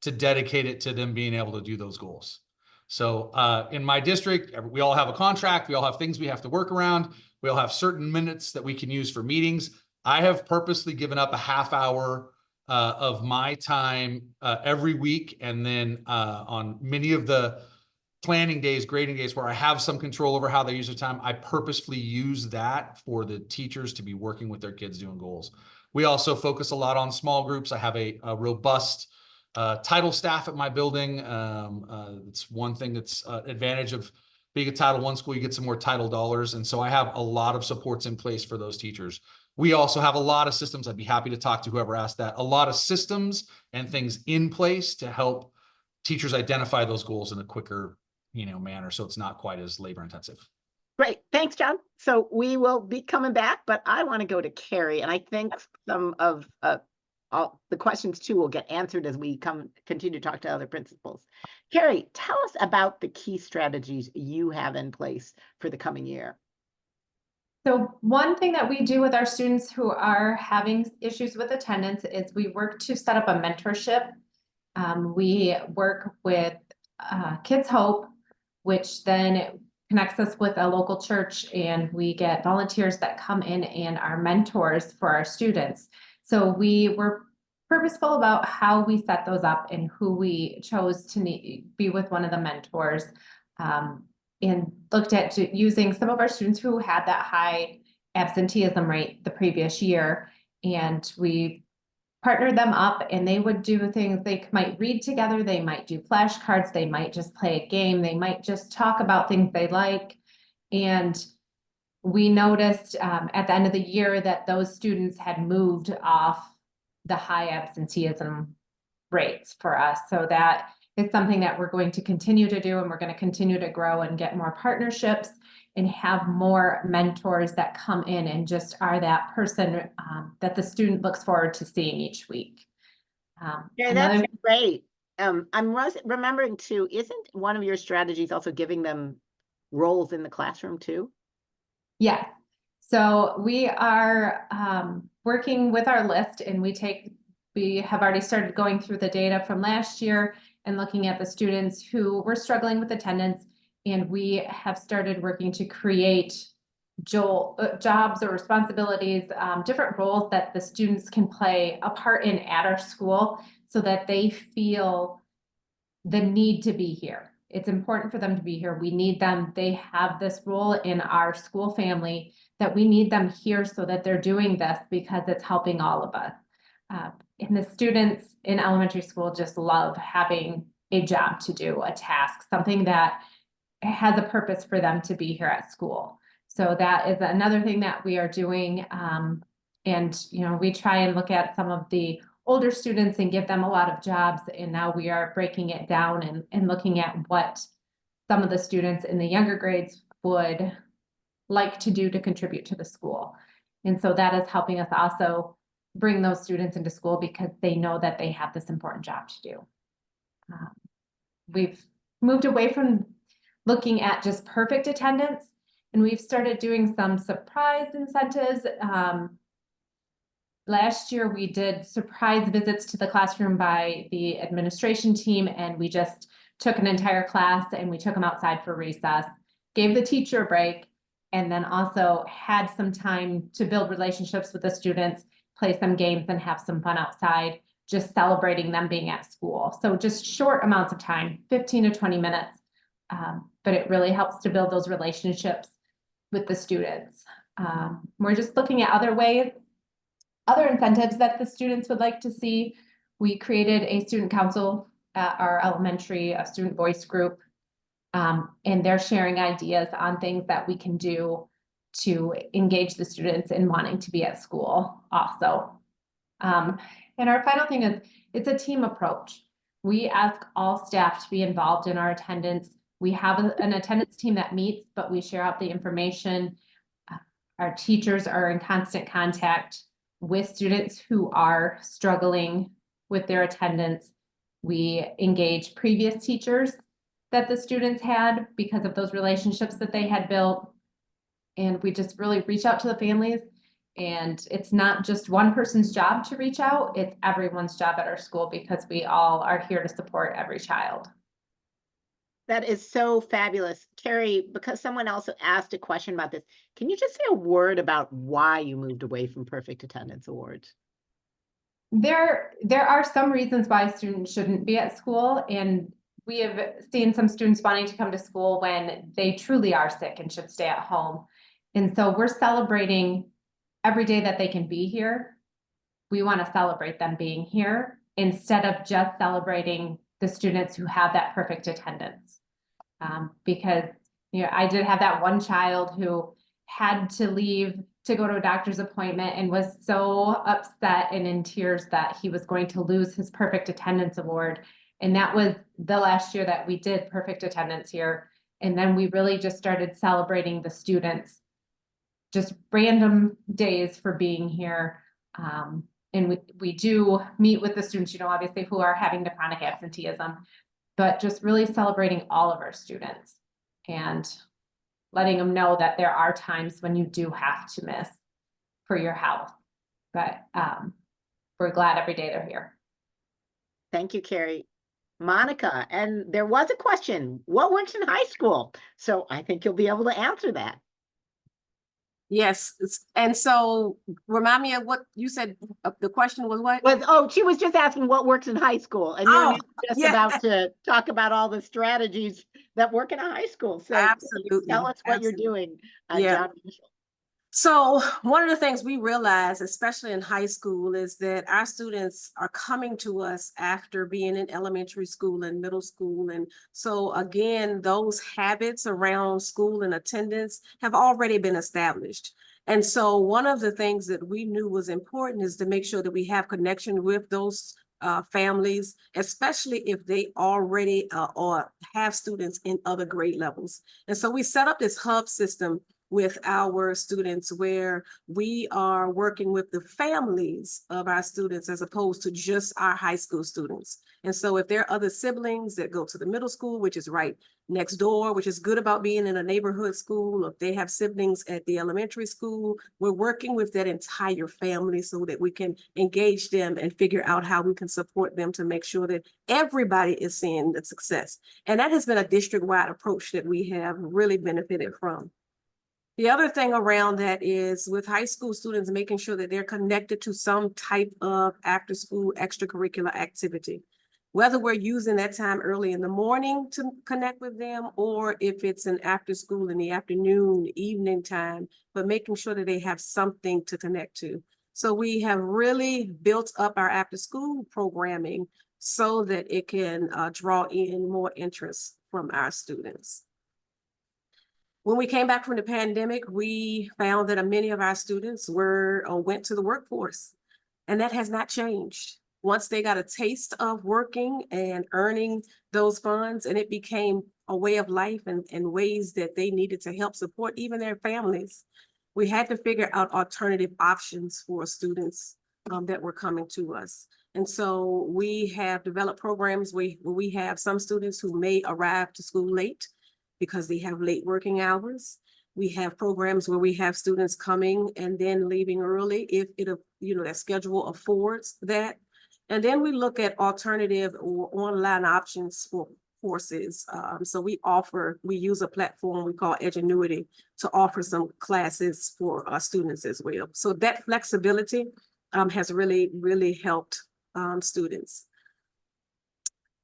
to dedicate it to them being able to do those goals. So in my district, we all have a contract. We all have things we have to work around. We all have certain minutes that we can use for meetings. I have purposely given up a half hour of my time every week. And then on many of the planning days, grading days, where I have some control over how they use their time, I purposefully use that for the teachers to be working with their kids doing goals. We also focus a lot on small groups. I have a robust title staff at my building. It's one thing that's advantage of being a Title I school. You get some more title dollars. And so I have a lot of supports in place for those teachers. We also have a lot of systems. I'd be happy to talk to whoever asked that. A lot of systems and things in place to help teachers identify those goals in a quicker, manner, so it's not quite as labor intensive. Great, thanks, John. So we will be coming back, but I want to go to Carrie, and I think some of all the questions too will get answered as we continue to talk to other principals. Carrie, tell us about the key strategies you have in place for the coming year. So one thing that we do with our students who are having issues with attendance is we work to set up a mentorship. We work with Kids Hope, which then connects us with a local church, and we get volunteers that come in and are mentors for our students. So we were purposeful about how we set those up and who we chose to be with one of the mentors, and looked at using some of our students who had that high absenteeism rate the previous year. And we partnered them up, and they would do things. They might read together, they might do flashcards, they might just play a game, they might just talk about things they like. And we noticed at the end of the year that those students had moved off the high absenteeism rates for us. So that is something that we're going to continue to do, and we're going to continue to grow and get more partnerships and have more mentors that come in and just are that person that the student looks forward to seeing each week. Yeah, that's great. I'm remembering too, isn't one of your strategies also giving them roles in the classroom too? Yes. So we are working with our list, and we have already started going through the data from last year and looking at the students who were struggling with attendance. And we have started working to create jobs or responsibilities, different roles that the students can play a part in at our school, so that they feel the need to be here. It's important for them to be here. We need them. They have this role in our school family that we need them here so that they're doing this because it's helping all of us. And the students in elementary school just love having a job to do, a task, something that has a purpose for them to be here at school. So that is another thing that we are doing. And, we try and look at some of the older students and give them a lot of jobs. And now we are breaking it down and looking at what some of the students in the younger grades would like to do to contribute to the school. And so that is helping us also bring those students into school because they know that they have this important job to do. We've moved away from looking at just perfect attendance, and we've started doing some surprise incentives. Last year, we did surprise visits to the classroom by the administration team, and we just took an entire class and we took them outside for recess, gave the teacher a break, and then also had some time to build relationships with the students, play some games and have some fun outside, just celebrating them being at school. So just short amounts of time, 15 to 20 minutes. But it really helps to build those relationships with the students. We're just looking at other ways, other incentives that the students would like to see. We created a student council at our elementary, a student voice group. And they're sharing ideas on things that we can do to engage the students in wanting to be at school also. And our final thing is, it's a team approach. We ask all staff to be involved in our attendance. We have an attendance team that meets, but we share out the information. Our teachers are in constant contact with students who are struggling with their attendance. We engage previous teachers that the students had because of those relationships that they had built. And we just really reach out to the families. And it's not just one person's job to reach out, it's everyone's job at our school because we all are here to support every child. That is so fabulous. Carrie, because someone else asked a question about this, can you just say a word about why you moved away from Perfect Attendance Awards? There are some reasons why students shouldn't be at school, and we have seen some students wanting to come to school when they truly are sick and should stay at home. And so we're celebrating every day that they can be here. We want to celebrate them being here instead of just celebrating the students who have that perfect attendance. Because, you know, I did have that one child who had to leave to go to a doctor's appointment and was so upset and in tears that he was going to lose his perfect attendance award. And that was the last year that we did perfect attendance here. And then we really just started celebrating the students, just random days for being here. And we do meet with the students, you know, obviously who are having the chronic absenteeism, but just really celebrating all of our students and letting them know that there are times when you do have to miss for your health. But we're glad every day they're here. Thank you, Carrie. Monica, and there was a question, what works in high school? So I think you'll be able to answer that. Yes, and so remind me of what you said. The question was what? She was just asking what works in high school, and you're just about to talk about all the strategies that work in a high school. So absolutely, tell us what you're doing, yeah. John. So one of the things we realize, especially in high school, is that our students are coming to us after being in elementary school and middle school. And so again, those habits around school and attendance have already been established. And so one of the things that we knew was important is to make sure that we have connection with those families, especially if they already or have students in other grade levels. And so we set up this hub system with our students where we are working with the families of our students as opposed to just our high school students. And so if there are other siblings that go to the middle school, which is right next door, which is good about being in a neighborhood school, or if they have siblings at the elementary school, we're working with that entire family so that we can engage them and figure out how we can support them to make sure that everybody is seeing the success. And that has been a district-wide approach that we have really benefited from. The other thing around that is with high school students, making sure that they're connected to some type of after-school extracurricular activity, whether we're using that time early in the morning to connect with them, or if it's an after school in the afternoon, evening time, but making sure that they have something to connect to. So we have really built up our after-school programming so that it can draw in more interest from our students. When we came back from the pandemic, we found that many of our students went to the workforce, and that has not changed. Once they got a taste of working and earning those funds, and it became a way of life and ways that they needed to help support even their families, we had to figure out alternative options for students that were coming to us. And so we have developed programs where we have some students who may arrive to school late because they have late working hours. We have programs where we have students coming and then leaving early if that schedule affords that. And then we look at alternative or online options for courses. So we use a platform we call Edgenuity to offer some classes for our students as well. So that flexibility has really, really helped students.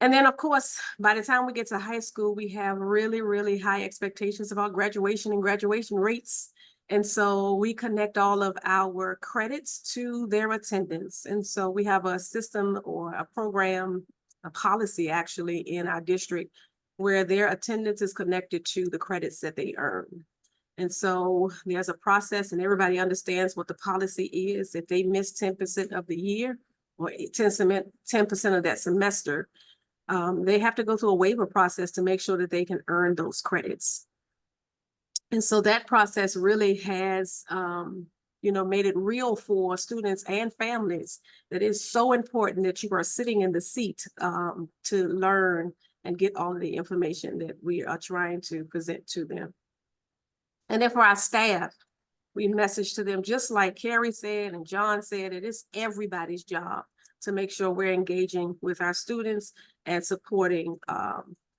And then, of course, by the time we get to high school, we have really, really high expectations about graduation and graduation rates. And so we connect all of our credits to their attendance. And so we have a system or a program, a policy actually in our district where their attendance is connected to the credits that they earn. And so there's a process and everybody understands what the policy is. If they miss 10% of the year or 10% of that semester, they have to go through a waiver process to make sure that they can earn those credits. And so that process really has, made it real for students and families that it's so important that you are sitting in the seat to learn and get all of the information that we are trying to present to them. And then for our staff, we message to them, just like Carrie said and John said, it is everybody's job to make sure we're engaging with our students and supporting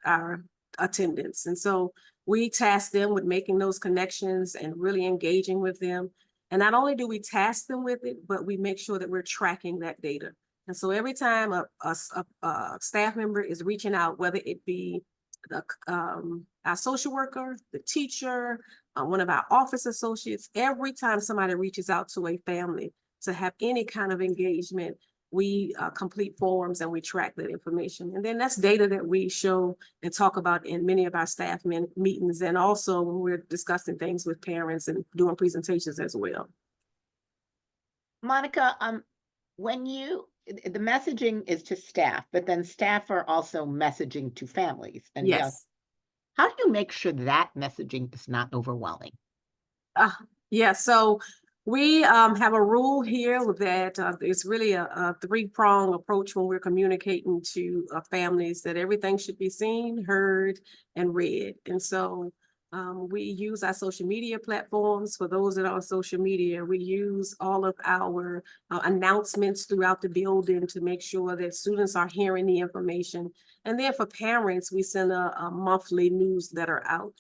our attendance. And so we task them with making those connections and really engaging with them. And not only do we task them with it, but we make sure that we're tracking that data. And so every time a staff member is reaching out, whether it be our social worker, the teacher, one of our office associates, every time somebody reaches out to a family to have any kind of engagement, we complete forms and we track that information. And then that's data that we show and talk about in many of our staff meetings, and also when we're discussing things with parents and doing presentations as well. Monica, the messaging is to staff, but then staff are also messaging to families and young. Yes. How do you make sure that messaging is not overwhelming? Yeah, so we have a rule here that it's really a three-prong approach when we're communicating to families, that everything should be seen, heard, and read. And so we use our social media platforms. For those that are on social media, we use all of our announcements throughout the building to make sure that students are hearing the information. And then for parents, we send a monthly newsletter out.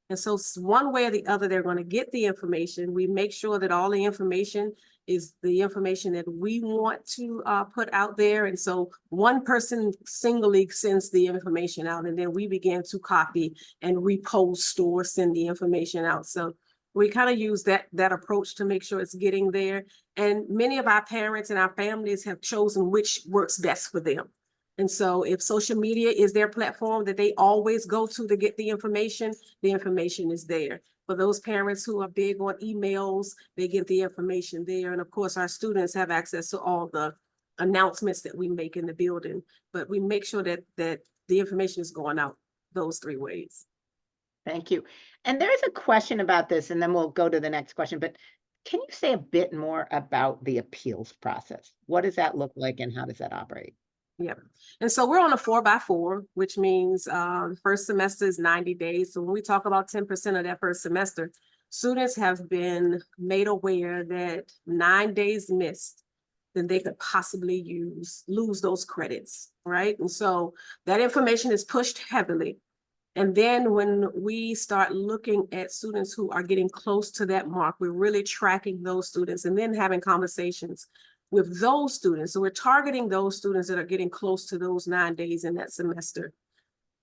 And so one way or the other, they're going to get the information. We make sure that all the information is the information that we want to put out there. And so one person singly sends the information out, and then we begin to copy and repost or send the information out. So we kind of use that approach to make sure it's getting there. And many of our parents and our families have chosen which works best for them. And so if social media is their platform that they always go to get the information is there. For those parents who are big on emails, they get the information there. And of course, our students have access to all the announcements that we make in the building, but we make sure that the information is going out those three ways. Thank you. And there's a question about this, and then we'll go to the next question, but can you say a bit more about the appeals process? What does that look like and how does that operate? Yeah. And so we're on a 4x4, which means the first semester is 90 days. So when we talk about 10% of that first semester, students have been made aware that 9 days missed, then they could possibly lose those credits, right? And so that information is pushed heavily. And then when we start looking at students who are getting close to that mark, we're really tracking those students and then having conversations with those students. So we're targeting those students that are getting close to those 9 days in that semester.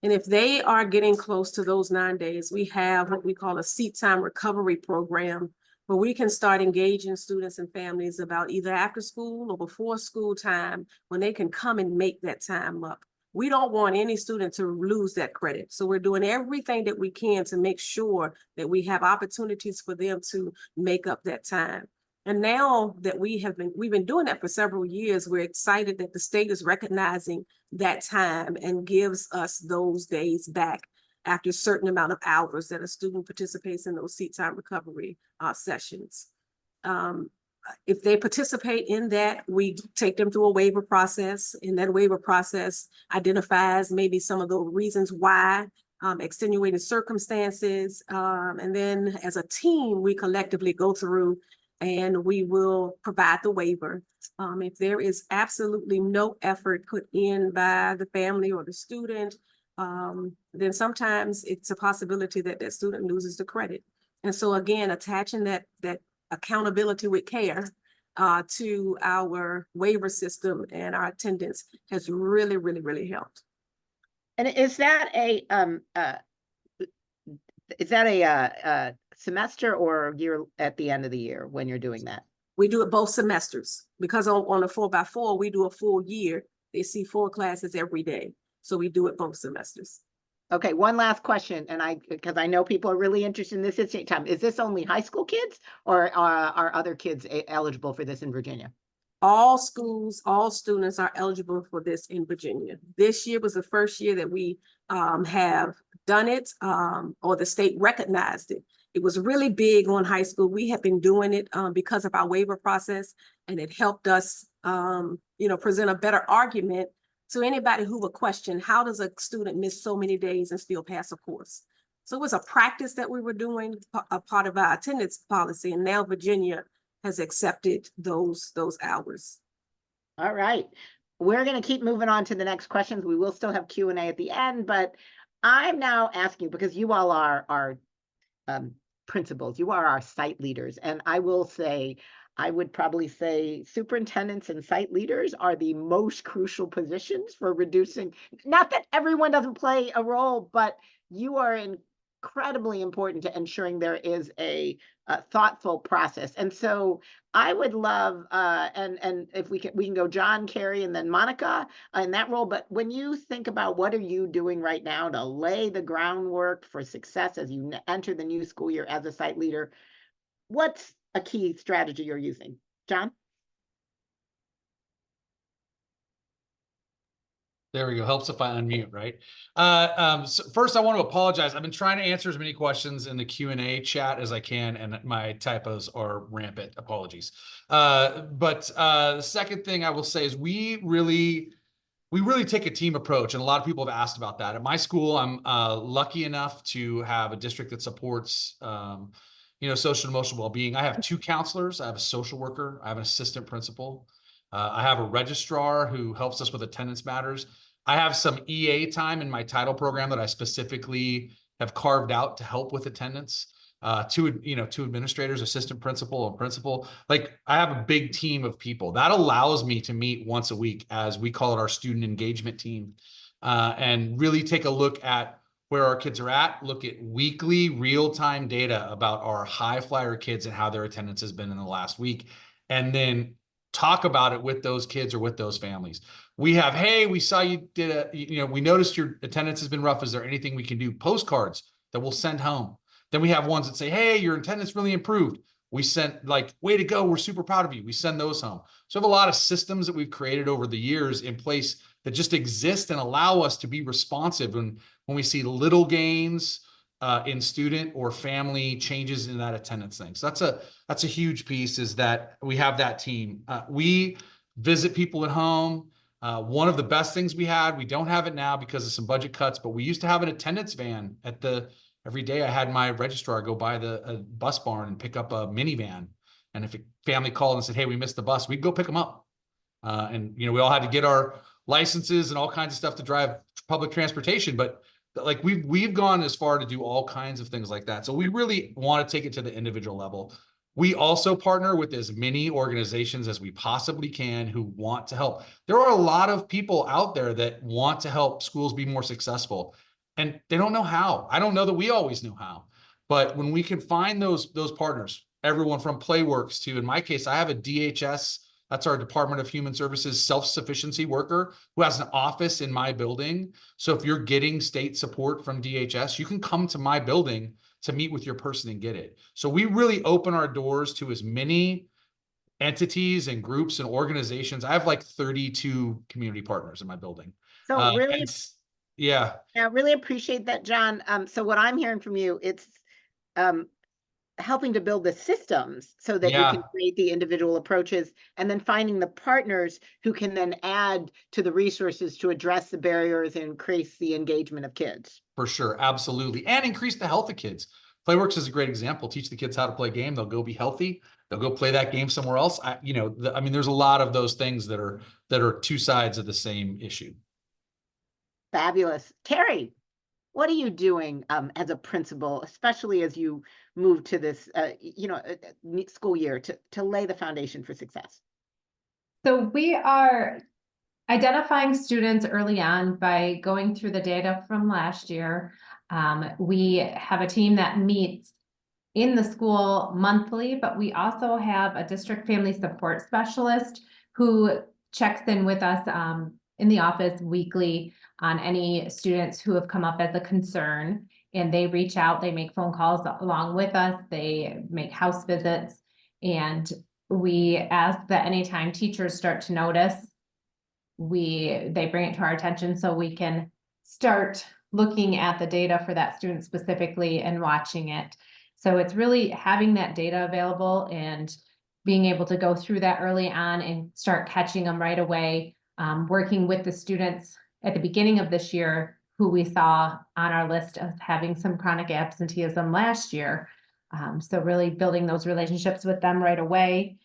And if they are getting close to those 9 days, we have what we call a seat time recovery program, where we can start engaging students and families about either after school or before school time, when they can come and make that time up. We don't want any student to lose that credit. So we're doing everything that we can to make sure that we have opportunities for them to make up that time. And now that we've been doing that for several years, we're excited that the state is recognizing that time and gives us those days back. after a certain amount of hours that a student participates in those seat time recovery sessions. If they participate in that, we take them through a waiver process, and that waiver process identifies maybe some of the reasons why, extenuating circumstances, and then as a team, we collectively go through and we will provide the waiver. If there is absolutely no effort put in by the family or the student, then sometimes it's a possibility that that student loses the credit. And so again, attaching that accountability with care to our waiver system and our attendance has really, really, really helped. And is that a semester or year at the end of the year when you're doing that? We do it both semesters because on a 4x4, we do a full year. They see 4 classes every day. So we do it both semesters. Okay, one last question, and because I know people are really interested in this at the same time. Is this only high school kids, or are other kids eligible for this in Virginia? All schools, all students are eligible for this in Virginia. This year was the first year that we have done it, or the state recognized it. It was really big on high school. We have been doing it because of our waiver process, and it helped us, present a better argument to anybody who would question, how does a student miss so many days and still pass a course? So it was a practice that we were doing, a part of our attendance policy, and now Virginia has accepted those hours. All right, we're going to keep moving on to the next questions. We will still have Q&A at the end, but I'm now asking, because you all are our principals, you are our site leaders, and I would probably say superintendents and site leaders are the most crucial positions for reducing, not that everyone doesn't play a role, but you are incredibly important to ensuring there is a thoughtful process. And so I would love, and if we can go John, Carrie, and then Monica in that role. But when you think about what are you doing right now to lay the groundwork for success as you enter the new school year as a site leader, what's a key strategy you're using? John? There we go. Helps if I unmute, right? So first, I want to apologize. I've been trying to answer as many questions in the Q&A chat as I can, and my typos are rampant. Apologies. But the second thing I will say is we really take a team approach, and a lot of people have asked about that. At my school, I'm lucky enough to have a district that supports social and emotional well-being. I have 2 counselors. I have a social worker. I have an assistant principal. I have a registrar who helps us with attendance matters. I have some EA time in my title program that I specifically have carved out to help with attendance. 2 administrators, assistant principal, and principal. Like, I have a big team of people that allows me to meet once a week, as we call it, our student engagement team, and really take a look at where our kids are at, look at weekly real-time data about our high flyer kids and how their attendance has been in the last week, and then talk about it with those kids or with those families. We have, hey, we saw you did we noticed your attendance has been rough. Is there anything we can do? Postcards that we'll send home. Then we have ones that say, hey, your attendance really improved. We sent, like, way to go, we're super proud of you. We send those home. So we have a lot of systems that we've created over the years in place that just exist and allow us to be responsive when we see little gains in student or family changes in that attendance thing. So that's a huge piece, is that we have that team. We visit people at home. One of the best things we don't have it now because of some budget cuts, but we used to have an attendance van every day. I had my registrar go by the bus barn and pick up a minivan. And if a family called and said, hey, we missed the bus, we'd go pick them up. And we all had to get our licenses and all kinds of stuff to drive public transportation. But like, we've gone as far to do all kinds of things like that. So we really want to take it to the individual level. We also partner with as many organizations as we possibly can who want to help. There are a lot of people out there that want to help schools be more successful, and they don't know how. I don't know that we always know how, but when we can find those partners, everyone from Playworks to, in my case, I have a DHS, that's our Department of Human Services self-sufficiency worker who has an office in my building. So if you're getting state support from DHS, you can come to my building to meet with your person and get it. So we really open our doors to as many entities and groups and organizations. I have like 32 community partners in my building. So really, Yeah, I really appreciate that, John. So what I'm hearing from you, it's um, helping to build the systems so that you yeah, can create the individual approaches, and then finding the partners who can then add to the resources to address the barriers and increase the engagement of kids. for sure. Absolutely. And increase the health of kids. Playworks is a great example. Teach the kids how to play a game. They'll go be healthy. They'll go play that game somewhere else. I mean, there's a lot of those things that are two sides of the same issue. Fabulous. Terry, what are you doing as a principal, especially as you move to this, school year to lay the foundation for success? So we are identifying students early on by going through the data from last year. We have a team that meets in the school monthly, but we also have a district family support specialist who checks in with us in the office weekly on any students who have come up as a concern. And they reach out, they make phone calls along with us, they make house visits. And we ask that anytime teachers start to notice, they bring it to our attention so we can start looking at the data for that student specifically and watching it. So it's really having that data available and being able to go through that early on and start catching them right away. Working with the students at the beginning of this year who we saw on our list of having some chronic absenteeism last year. So really building those relationships with them right away.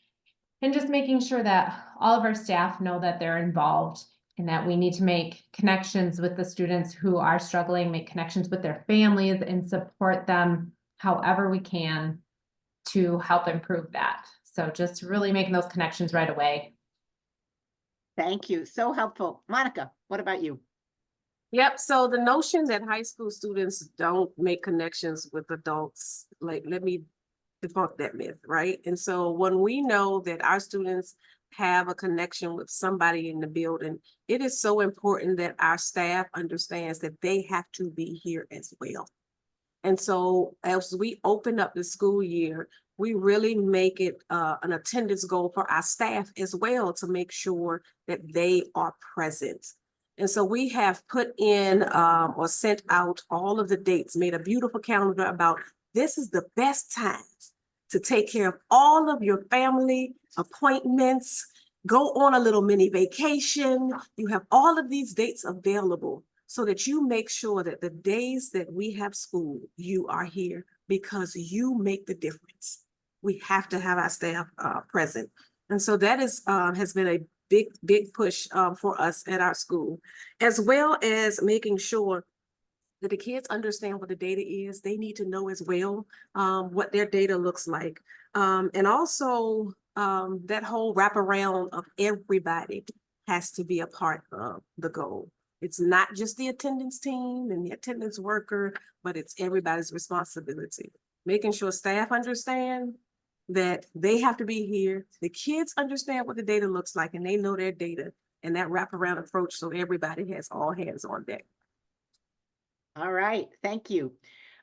And just making sure that all of our staff know that they're involved and that we need to make connections with the students who are struggling, make connections with their families and support them however we can to help improve that. So just really making those connections right away. Thank you. So helpful. Monica, what about you? Yep, so the notion that high school students don't make connections with adults, like, let me debunk that myth, right? And so when we know that our students have a connection with somebody in the building, it is so important that our staff understands that they have to be here as well. And so as we open up the school year, we really make it an attendance goal for our staff as well to make sure that they are present. And so we have put in or sent out all of the dates, made a beautiful calendar about this is the best time to take care of all of your family appointments, go on a little mini vacation. You have all of these dates available so that you make sure that the days that we have school, you are here because you make the difference. We have to have our staff present. And so that is has been a big push for us at our school, as well as making sure that the kids understand what the data is. They need to know as well what their data looks like. And also that whole wraparound of everybody has to be a part of the goal. It's not just the attendance team and the attendance worker, but it's everybody's responsibility. Making sure staff understand that they have to be here. The kids understand what the data looks like and they know their data, and that wraparound approach so everybody has all hands on deck. All right, thank you.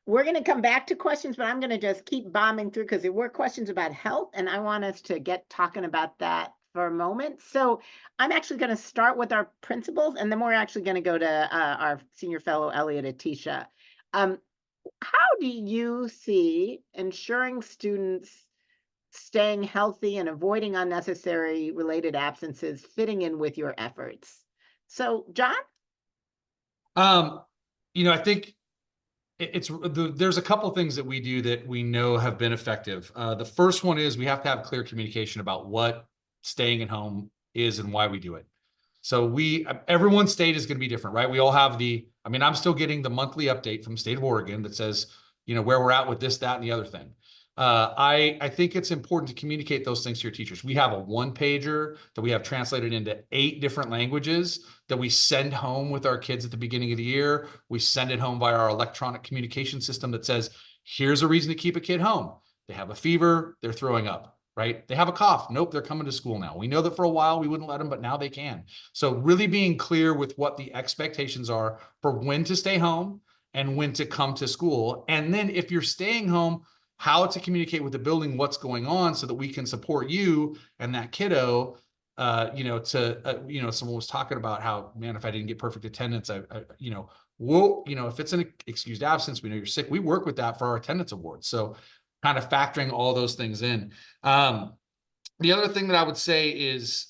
We're going to come back to questions, but I'm going to just keep bombing through because there were questions about health, and I want us to get talking about that for a moment. So I'm actually going to start with our principals, and then we're actually going to go to our senior fellow, Elliot Atisha. How do you see ensuring students staying healthy and avoiding unnecessary related absences fitting in with your efforts? So, John? I think there's a couple of things that we do that we know have been effective. The first one is we have to have clear communication about what staying at home is and why we do it. So everyone's state is going to be different, right? We all have I'm still getting the monthly update from the state of Oregon that says, where we're at with this, that, and the other thing. I think it's important to communicate those things to your teachers. We have a one-pager that we have translated into 8 different languages that we send home with our kids at the beginning of the year. We send it home via our electronic communication system that says, here's a reason to keep a kid home. They have a fever, they're throwing up, right? They have a cough. Nope, they're coming to school now. We know that for a while we wouldn't let them, but now they can. So really being clear with what the expectations are for when to stay home and when to come to school. And then if you're staying home, how to communicate with the building what's going on so that we can support you and that kiddo someone was talking about how, man, if I didn't get perfect attendance, if it's an excused absence, we know you're sick. We work with that for our attendance awards. So kind of factoring all those things in. The other thing that I would say is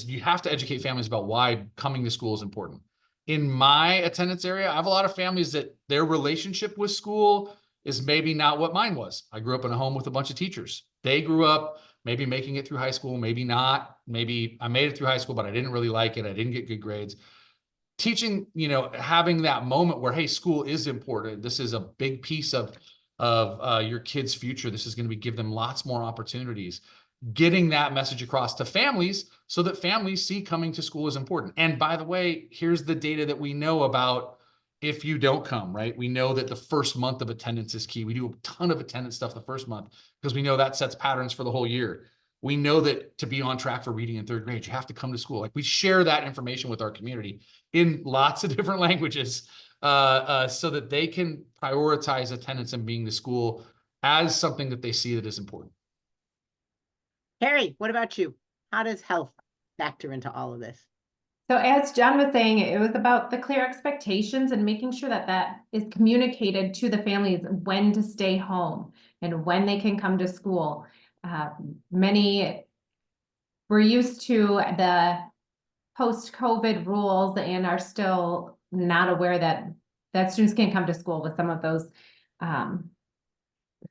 you have to educate families about why coming to school is important. In my attendance area, I have a lot of families that their relationship with school is maybe not what mine was. I grew up in a home with a bunch of teachers. They grew up maybe making it through high school, maybe not. Maybe I made it through high school, but I didn't really like it. I didn't get good grades. Teaching, having that moment where, hey, school is important. This is a big piece of your kid's future. This is going to give them lots more opportunities. Getting that message across to families so that families see coming to school is important. And by the way, here's the data that we know about if you don't come, right? We know that the first month of attendance is key. We do a ton of attendance stuff the first month because we know that sets patterns for the whole year. We know that to be on track for reading in third grade, you have to come to school. Like, we share that information with our community in lots of different languages so that they can prioritize attendance and being to school as something that they see that is important. Harry, what about you? How does health factor into all of this? So as John was saying, it was about the clear expectations and making sure that that is communicated to the families when to stay home and when they can come to school. Many were used to the post-COVID rules and are still not aware that students can't come to school with some of those.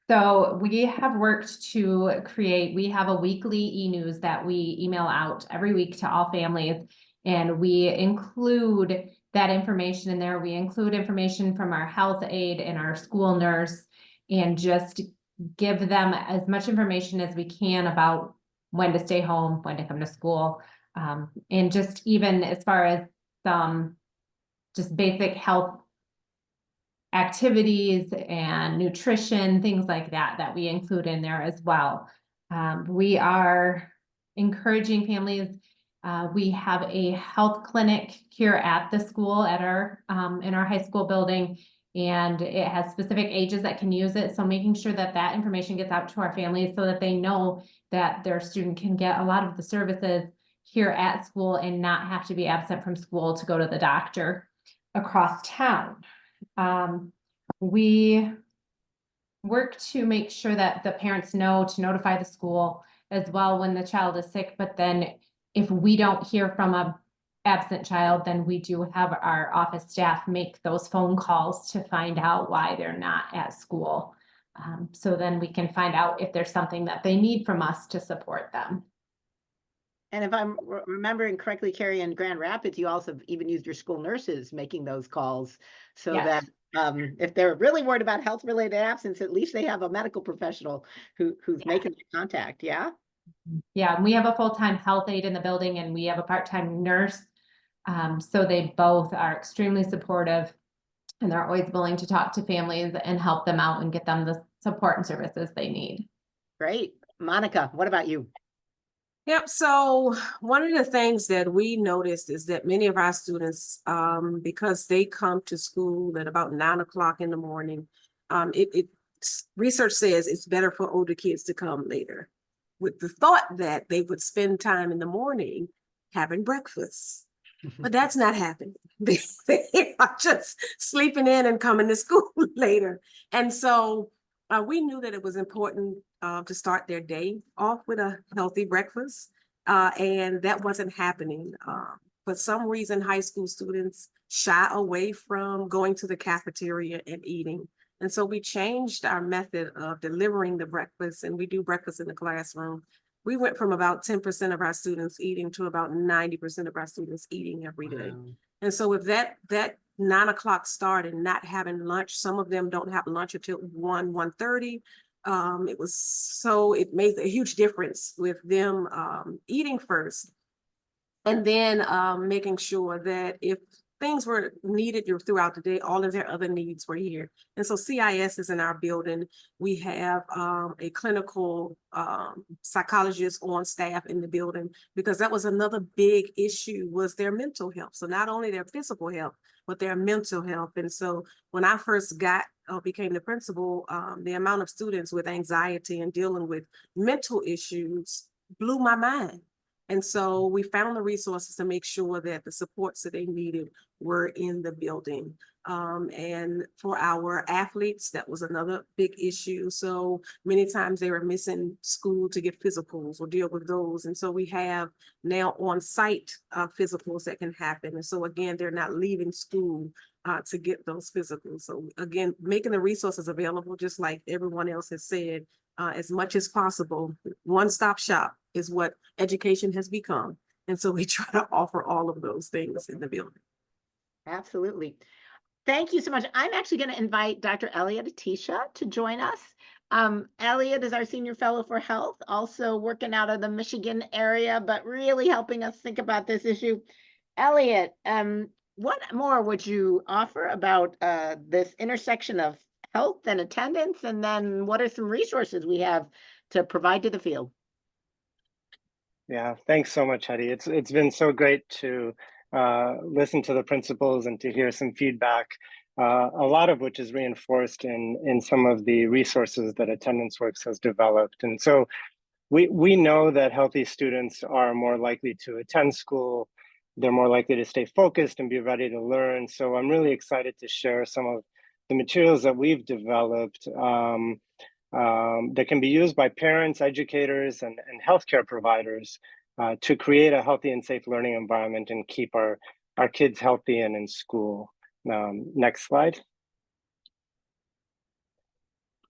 So we have worked to we have a weekly e-news that we email out every week to all families. And we include that information in there. We include information from our health aide and our school nurse, and just give them as much information as we can about when to stay home, when to come to school. And just even as far as some just basic health activities and nutrition, things like that we include in there as well. We are encouraging families. We have a health clinic here at the school at our in our high school building, and it has specific ages that can use it. So making sure that information gets out to our families so that they know that their student can get a lot of the services here at school and not have to be absent from school to go to the doctor across town. We work to make sure that the parents know to notify the school as well when the child is sick, but then if we don't hear from a absent child, then we do have our office staff make those phone calls to find out why they're not at school. So then we can find out if there's something that they need from us to support them. And if I'm remembering correctly, Carrie, in Grand Rapids, you also even used your school nurses making those calls so Yes. that if they're really worried about health-related absence, at least they have a medical professional who's making the contact. Yeah. Yeah, we have a full-time health aide in the building and we have a part-time nurse. So they both are extremely supportive and they're always willing to talk to families and help them out and get them the support and services they need. Great. Monica, what about you? Yep. So one of the things that we noticed is that many of our students, because they come to school at about 9 o'clock in the morning, research says it's better for older kids to come later, with the thought that they would spend time in the morning having breakfast. But that's not happening. They are just sleeping in and coming to school later. And so we knew that it was important to start their day off with a healthy breakfast. And that wasn't happening. For some reason, high school students shy away from going to the cafeteria and eating. And so we changed our method of delivering the breakfast, and we do breakfast in the classroom. We went from about 10% of our students eating to about 90% of our students eating every day. Wow. And so with that 9 o'clock start and not having lunch, some of them don't have lunch until 1:30. It made a huge difference with them eating first, and then making sure that if things were needed throughout the day, all of their other needs were here. And so CIS is in our building. We have a clinical psychologist on staff in the building, because that was another big issue, was their mental health. So not only their physical health, but their mental health. And so when I first became the principal, the amount of students with anxiety and dealing with mental issues blew my mind. And so we found the resources to make sure that the supports that they needed were in the building. And for our athletes, that was another big issue. So many times they were missing school to get physicals or deal with those. And so we have now on-site physicals that can happen. And so again, they're not leaving school to get those physicals. So again, making the resources available, just like everyone else has said, as much as possible. One-stop shop is what education has become. And so we try to offer all of those things in the building. Absolutely. Thank you so much. I'm actually going to invite Dr. Elliot Atisha to join us. Elliot is our Senior Fellow for Health, also working out of the Michigan area, but really helping us think about this issue. Elliot, what more would you offer about this intersection of health and attendance? And then what are some resources we have to provide to the field? Yeah, thanks so much, Hetty. It's been so great to listen to the principals and to hear some feedback, a lot of which is reinforced in some of the resources that Attendance Works has developed. And so we know that healthy students are more likely to attend school, they're more likely to stay focused and be ready to learn. So I'm really excited to share some of the materials that we've developed that can be used by parents, educators, and healthcare providers to create a healthy and safe learning environment and keep our kids healthy and in school. Next slide.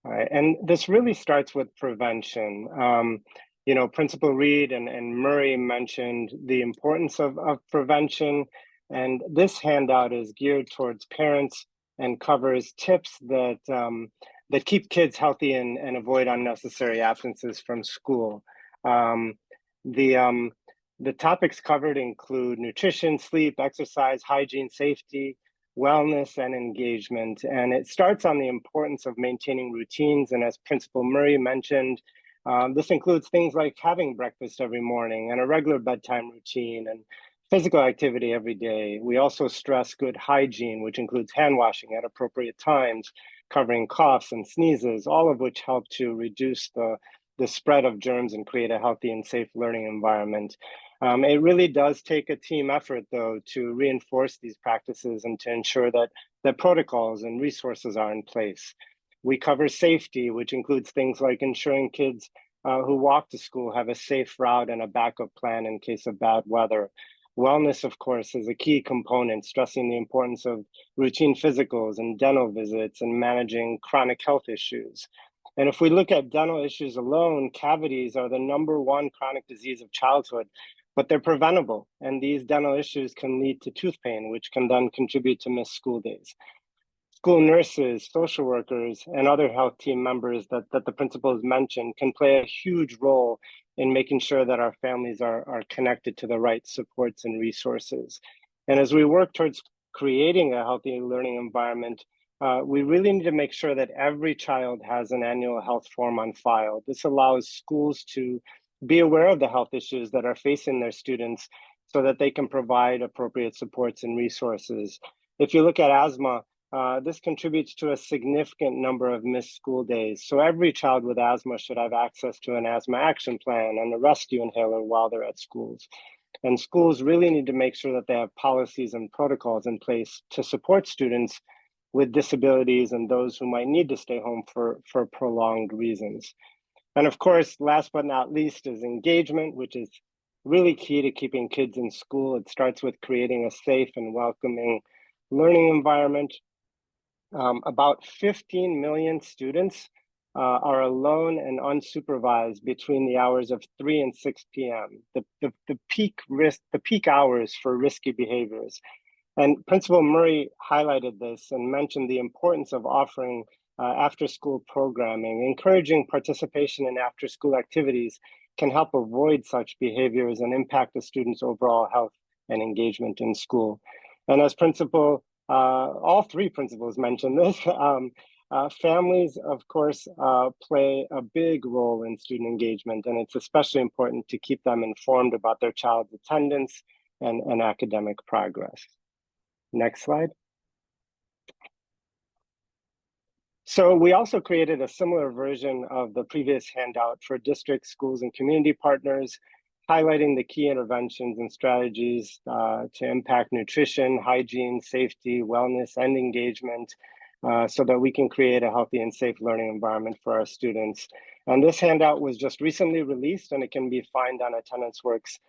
All right, and this really starts with prevention. You know, Principal Reed and Murray mentioned the importance of prevention, and this handout is geared towards parents and covers tips that that keep kids healthy and avoid unnecessary absences from school. The topics covered include nutrition, sleep, exercise, hygiene, safety, wellness, and engagement. And it starts on the importance of maintaining routines. And as Principal Murray mentioned, this includes things like having breakfast every morning and a regular bedtime routine and physical activity every day. We also stress good hygiene, which includes hand washing at appropriate times, covering coughs and sneezes, all of which help to reduce the spread of germs and create a healthy and safe learning environment. It really does take a team effort, though, to reinforce these practices and to ensure that protocols and resources are in place. We cover safety, which includes things like ensuring kids who walk to school have a safe route and a backup plan in case of bad weather. Wellness, of course, is a key component, stressing the importance of routine physicals and dental visits and managing chronic health issues. And if we look at dental issues alone, cavities are the #1 chronic disease of childhood, but they're preventable. And these dental issues can lead to tooth pain, which can then contribute to missed school days. School nurses, social workers, and other health team members that the principals mentioned can play a huge role in making sure that our families are connected to the right supports and resources. And as we work towards creating a healthy learning environment, we really need to make sure that every child has an annual health form on file. This allows schools to be aware of the health issues that are facing their students so that they can provide appropriate supports and resources. If you look at asthma, this contributes to a significant number of missed school days. So every child with asthma should have access to an asthma action plan and a rescue inhaler while they're at schools. And schools really need to make sure that they have policies and protocols in place to support students with disabilities and those who might need to stay home for prolonged reasons. And of course, last but not least is engagement, which is really key to keeping kids in school. It starts with creating a safe and welcoming learning environment. About 15 million students are alone and unsupervised between the hours of 3 and 6 p.m. The peak hours for risky behaviors. And Principal Murray highlighted this and mentioned the importance of offering after-school programming. Encouraging participation in after-school activities can help avoid such behaviors and impact the students' overall health and engagement in school. And as all three principals mentioned this, families, of course, play a big role in student engagement, and it's especially important to keep them informed about their child's attendance and academic progress. Next slide. So we also created a similar version of the previous handout for districts, schools, and community partners. highlighting the key interventions and strategies to impact nutrition, hygiene, safety, wellness, and engagement, so that we can create a healthy and safe learning environment for our students. And this handout was just recently released, and it can be found on AttendanceWorks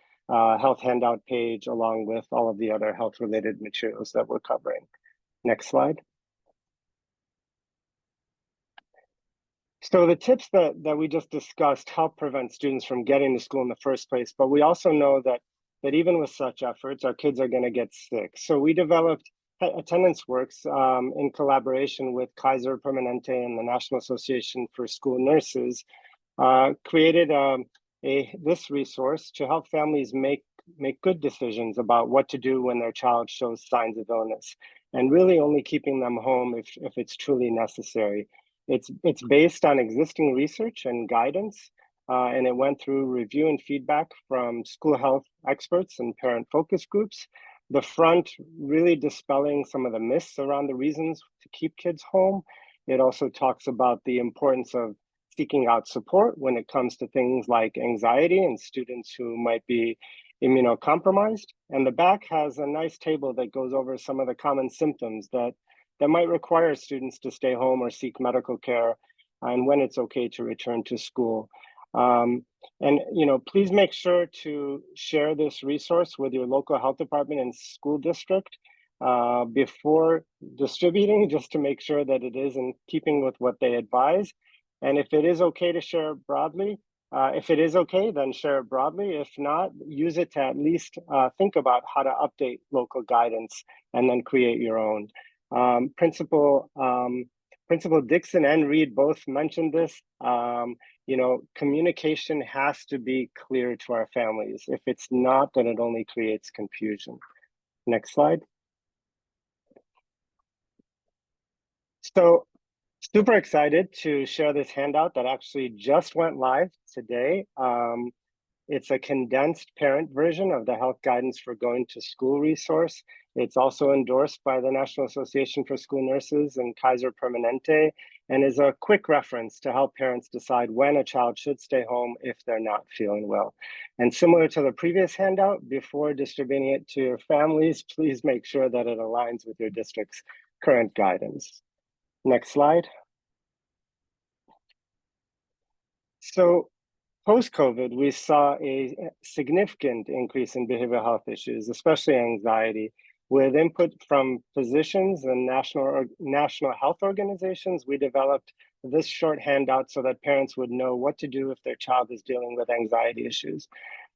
health handout page, along with all of the other health-related materials that we're covering. Next slide. So the tips that we just discussed help prevent students from getting to school in the first place, but we also know that even with such efforts, our kids are going to get sick. So we developed AttendanceWorks in collaboration with Kaiser Permanente and the National Association for School Nurses, created this resource to help families make good decisions about what to do when their child shows signs of illness, and really only keeping them home if it's truly necessary. It's based on existing research and guidance, and it went through review and feedback from school health experts and parent focus groups. The front really dispelling some of the myths around the reasons to keep kids home. It also talks about the importance of seeking out support when it comes to things like anxiety and students who might be immunocompromised. And the back has a nice table that goes over some of the common symptoms that might require students to stay home or seek medical care, and when it's okay to return to school. And please make sure to share this resource with your local health department and school district before distributing, just to make sure that it is in keeping with what they advise. And if it is okay to share it broadly, if it is okay, then share it broadly. If not, use it to at least think about how to update local guidance and then create your own. Principal Dixon and Reed both mentioned this. Communication has to be clear to our families. If it's not, then it only creates confusion. Next slide. So, super excited to share this handout that actually just went live today. It's a condensed parent version of the Health Guidance for Going to School resource. It's also endorsed by the National Association for School Nurses and Kaiser Permanente, and is a quick reference to help parents decide when a child should stay home if they're not feeling well. And similar to the previous handout, before distributing it to your families, please make sure that it aligns with your district's current guidance. Next slide. So, post-COVID, we saw a significant increase in behavioral health issues, especially anxiety. With input from physicians and national health organizations, we developed this short handout so that parents would know what to do if their child is dealing with anxiety issues.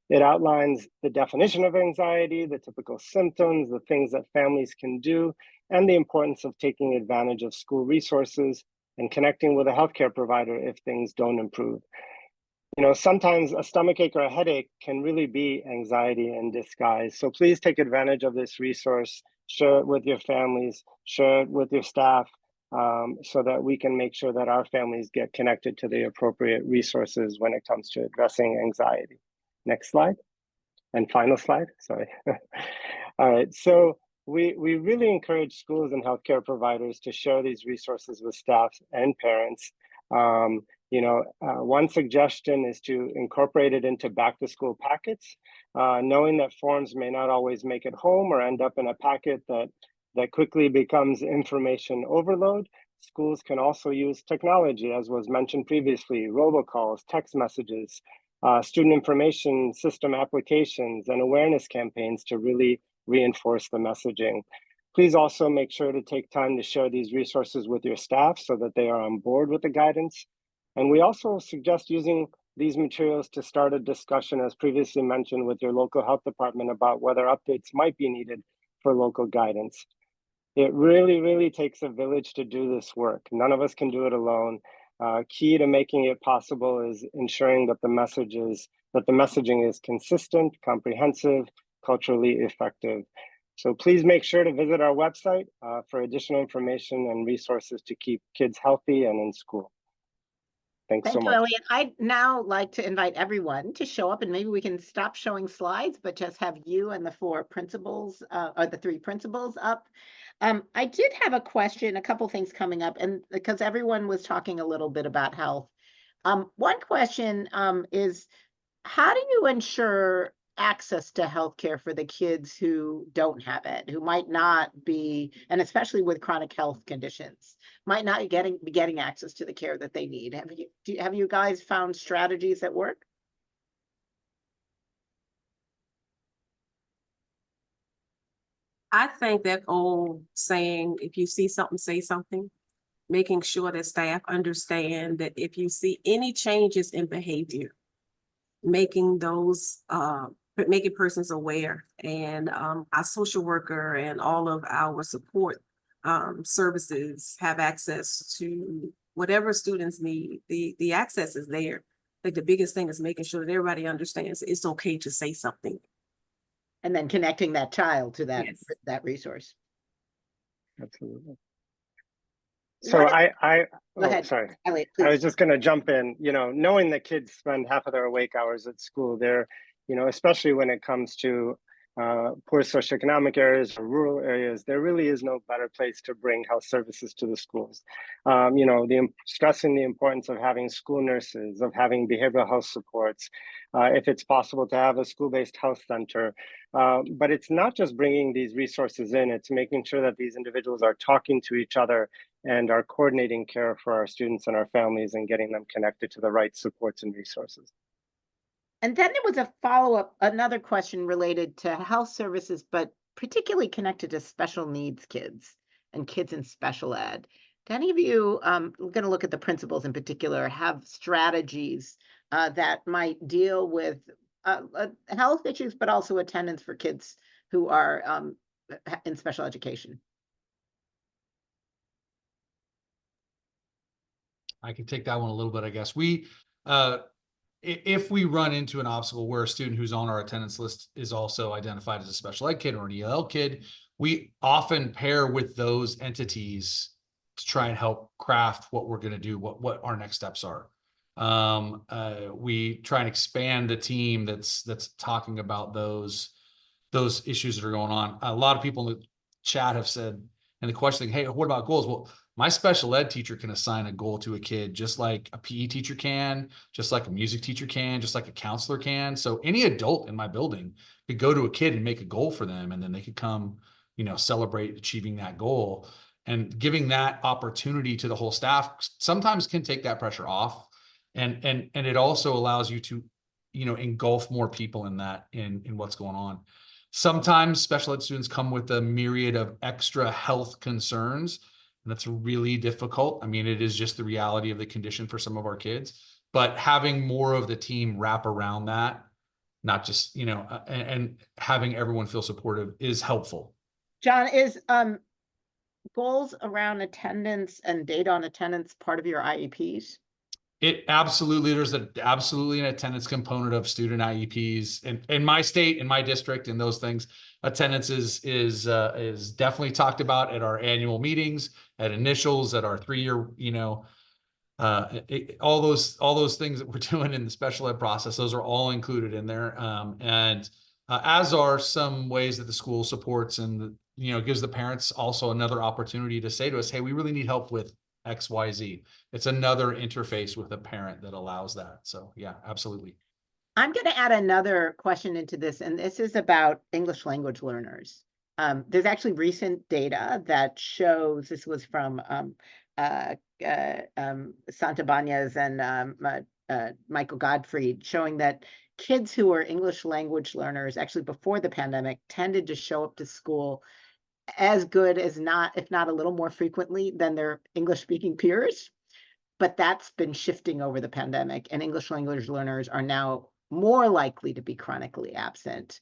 It outlines the definition of anxiety, the typical symptoms, the things that families can do, and the importance of taking advantage of school resources and connecting with a healthcare provider if things don't improve. Sometimes a stomachache or a headache can really be anxiety in disguise. So please take advantage of this resource, share it with your families, share it with your staff, so that we can make sure that our families get connected to the appropriate resources when it comes to addressing anxiety. Next slide. And final slide, sorry. All right, so we really encourage schools and healthcare providers to share these resources with staff and parents. One suggestion is to incorporate it into back-to-school packets, knowing that forms may not always make it home or end up in a packet that quickly becomes information overload. Schools can also use technology, as was mentioned previously, robocalls, text messages, student information system applications, and awareness campaigns to really reinforce the messaging. Please also make sure to take time to share these resources with your staff so that they are on board with the guidance. And we also suggest using these materials to start a discussion, as previously mentioned, with your local health department about whether updates might be needed for local guidance. It really, really takes a village to do this work. None of us can do it alone. Key to making it possible is ensuring that the messaging is consistent, comprehensive, culturally effective. So please make sure to visit our website for additional information and resources to keep kids healthy and in school. Thanks so Thank you, much. Elliot. I'd now like to invite everyone to show up, and maybe we can stop showing slides, but just have you and the four principals, or the three principals up. I did have a question, a couple things coming up, and because everyone was talking a little bit about health. One question is, how do you ensure access to healthcare for the kids who don't have it, who might not be, and especially with chronic health conditions, might not be getting access to the care that they need? Have you guys found strategies that work? I think that old saying, if you see something, say something, making sure that staff understand that if you see any changes in behavior, making persons aware, and our social worker and all of our support services have access to whatever students need. The access is there. Like the biggest thing is making sure that everybody understands it's okay to say something. And then connecting that child to that, Yes. that resource. Absolutely. So What- I Go oh, ahead, sorry. Elliot, I please. was just going to jump in, knowing that kids spend half of their awake hours at school, they're, especially when it comes to poor socioeconomic areas or rural areas, there really is no better place to bring health services to the schools. Stressing the importance of having school nurses, of having behavioral health supports, if it's possible to have a school-based health center. But it's not just bringing these resources in, it's making sure that these individuals are talking to each other and are coordinating care for our students and our families and getting them connected to the right supports and resources. And then there was a follow-up, another question related to health services, but particularly connected to special needs kids and kids in special ed. Do any of you, we're going to look at the principals in particular, have strategies that might deal with health issues, but also attendance for kids who are in special education? I can take that one a little bit, I guess. If we run into an obstacle where a student who's on our attendance list is also identified as a special ed kid or an EL kid, we often pair with those entities to try and help craft what we're going to do, what our next steps are. We try and expand the team that's talking about those issues that are going on. A lot of people in the chat have said, and the question, hey, what about goals? Well, my special ed teacher can assign a goal to a kid just like a PE teacher can, just like a music teacher can, just like a counselor can. So any adult in my building could go to a kid and make a goal for them, and then they could come, celebrate achieving that goal. And giving that opportunity to the whole staff sometimes can take that pressure off. And it also allows you to, engulf more people in that, in what's going on. Sometimes special ed students come with a myriad of extra health concerns, and that's really difficult. I mean, it is just the reality of the condition for some of our kids, but having more of the team wrap around that, not just, and having everyone feel supportive is helpful. John, is goals around attendance and data on attendance part of your IEPs? It absolutely, there's absolutely an attendance component of student IEPs in my state, in my district, and those things. Attendance is definitely talked about at our annual meetings, at initials, at our 3-year, all those things that we're doing in the special ed process. Those are all included in there, as are some ways that the school supports and gives the parents also another opportunity to say to us, hey, we really need help with XYZ. It's another interface with a parent that allows that. So yeah, absolutely. I'm going to add another question into this, and this is about English language learners. There's actually recent data that shows, this was from Santabanez and Michael Gottfried, showing that kids who are English language learners actually before the pandemic tended to show up to school as good as not, if not a little more frequently than their English speaking peers. But that's been shifting over the pandemic, and English language learners are now more likely to be chronically absent.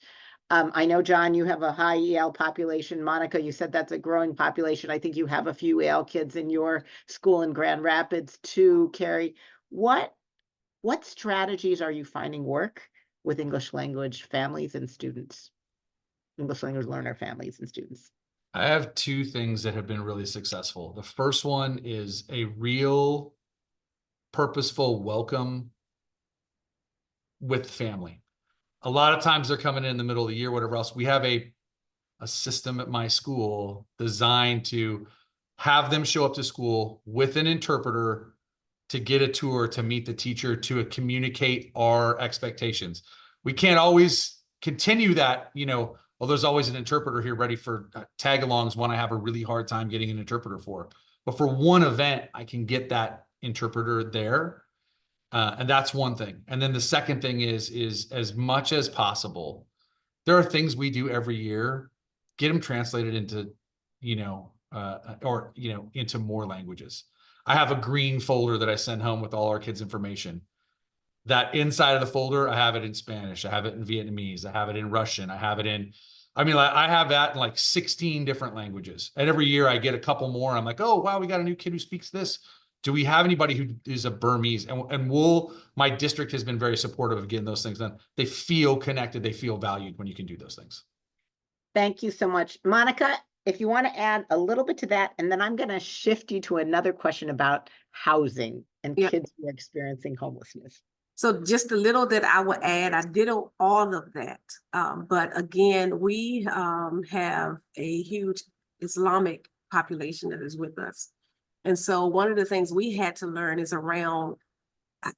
I know, John, you have a high EL population. Monica, you said that's a growing population. I think you have a few EL kids in your school in Grand Rapids too, Carrie. What strategies are you finding work with English language families and students, English language learner families and students? I have 2 things that have been really successful. The first one is a real purposeful welcome with family. A lot of times they're coming in the middle of the year, whatever else. We have a system at my school designed to have them show up to school with an interpreter to get a tour, to meet the teacher, to communicate our expectations. We can't always continue that, you know, well, there's always an interpreter here ready for tag-alongs when I have a really hard time getting an interpreter for. But for one event, I can get that interpreter there. And that's one thing. And then the second thing is as much as possible, there are things we do every year, get them translated into, you know, into more languages. I have a green folder that I send home with all our kids' information. That inside of the folder, I have it in Spanish, I have it in Vietnamese, I have it in Russian, I have that in like 16 different languages. And every year I get a couple more. I'm like, oh, wow, we got a new kid who speaks this. Do we have anybody who is a Burmese? And my district has been very supportive of getting those things done. They feel connected, they feel valued when you can do those things. Thank you so much. Monica, if you want to add a little bit to that, and then I'm going to shift you to another question about housing and kids who are experiencing homelessness. So just a little that I will add, I did all of that. But again, we have a huge Islamic population that is with us. And so one of the things we had to learn is around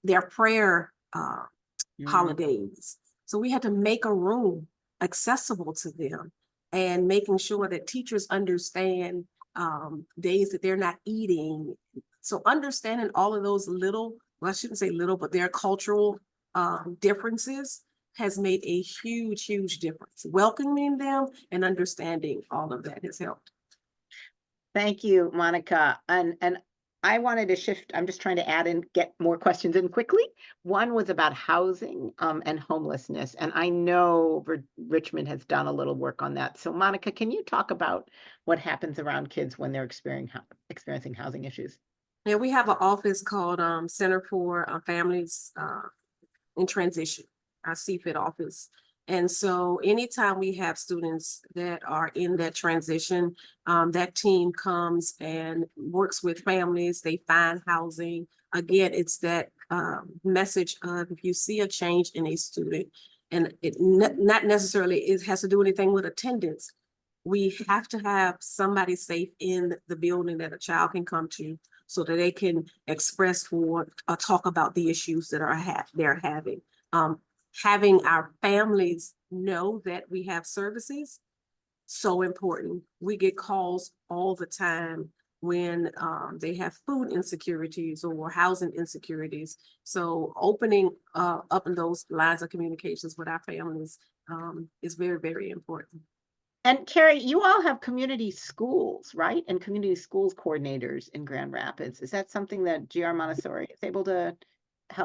their prayer holidays. So we had to make a room accessible to them and making sure that teachers understand days that they're not eating. So understanding all of those little, well, I shouldn't say little, but their cultural differences has made a huge, huge difference. Welcoming them and understanding all of that has helped. Thank you, Monica. And I wanted to shift. I'm just trying to add and get more questions in quickly. One was about housing and homelessness. And I know Richmond has done a little work on that. So Monica, can you talk about what happens around kids when they're experiencing housing issues? Yeah, we have an office called Center for Families in Transition, our CFIT office. And so anytime we have students that are in that transition, that team comes and works with families, they find housing. Again, it's that message of if you see a change in a student, and it not necessarily it has to do anything with attendance. We have to have somebody safe in the building that a child can come to so that they can express or talk about the issues that they're having. Having our families know that we have services, so important. We get calls all the time when they have food insecurities or housing insecurities. So opening up in those lines of communications with our families is very, very important. And Carrie, you all have community schools, right? And community schools coordinators in Grand Rapids. Is that something that GR Montessori is able to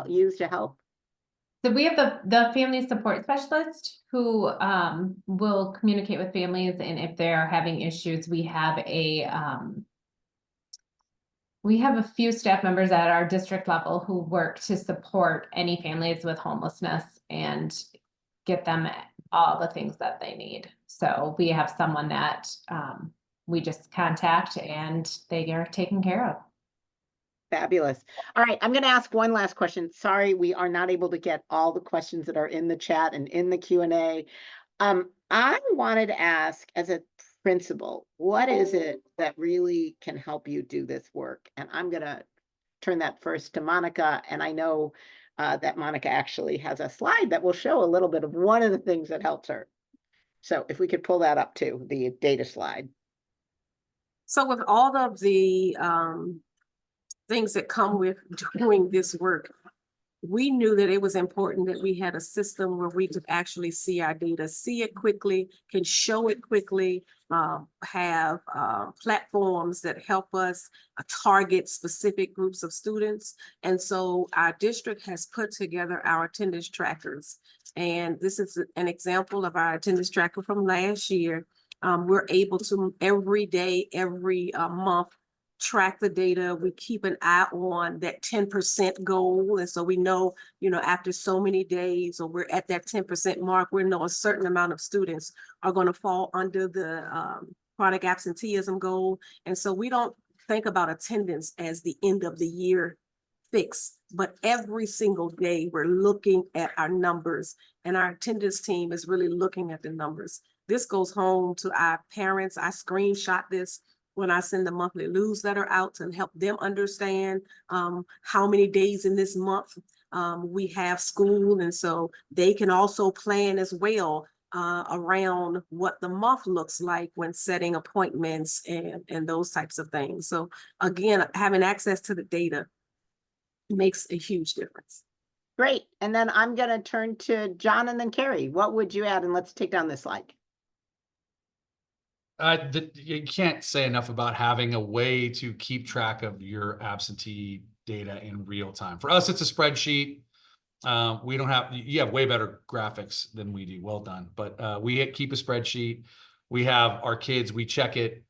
use to help? So we have the family support specialist who will communicate with families, and if they're having issues, we have a few staff members at our district level who work to support any families with homelessness and get them all the things that they need. So we have someone that we just contact and they are taken care of. Fabulous. All right, I'm going to ask one last question. Sorry, we are not able to get all the questions that are in the chat and in the Q&A. I wanted to ask, as a principal, what is it that really can help you do this work? And I'm going to turn that first to Monica. And I know that Monica actually has a slide that will show a little bit of one of the things that helps her. So if we could pull that up too, the data slide. So with all of the things that come with doing this work, we knew that it was important that we had a system where we could actually see our data, see it quickly, can show it quickly, have platforms that help us target specific groups of students. And so our district has put together our attendance trackers. And this is an example of our attendance tracker from last year. We're able to every day, every month, track the data. We keep an eye on that 10% goal. And so we know, after so many days, or we're at that 10% mark, we know a certain amount of students are going to fall under the chronic absenteeism goal. And so we don't think about attendance as the end of the year fix, but every single day we're looking at our numbers, and our attendance team is really looking at the numbers. This goes home to our parents. I screenshot this when I send the monthly newsletter out to help them understand how many days in this month we have school. And so they can also plan as well around what the month looks like when setting appointments and those types of things. So again, having access to the data makes a huge difference. Great. And then I'm going to turn to John and then Carrie. What would you add? And let's take down this slide. You can't say enough about having a way to keep track of your absentee data in real time. For us, it's a spreadsheet. We don't have, you have way better graphics than we do. Well done. But we keep a spreadsheet. We have our kids, we check it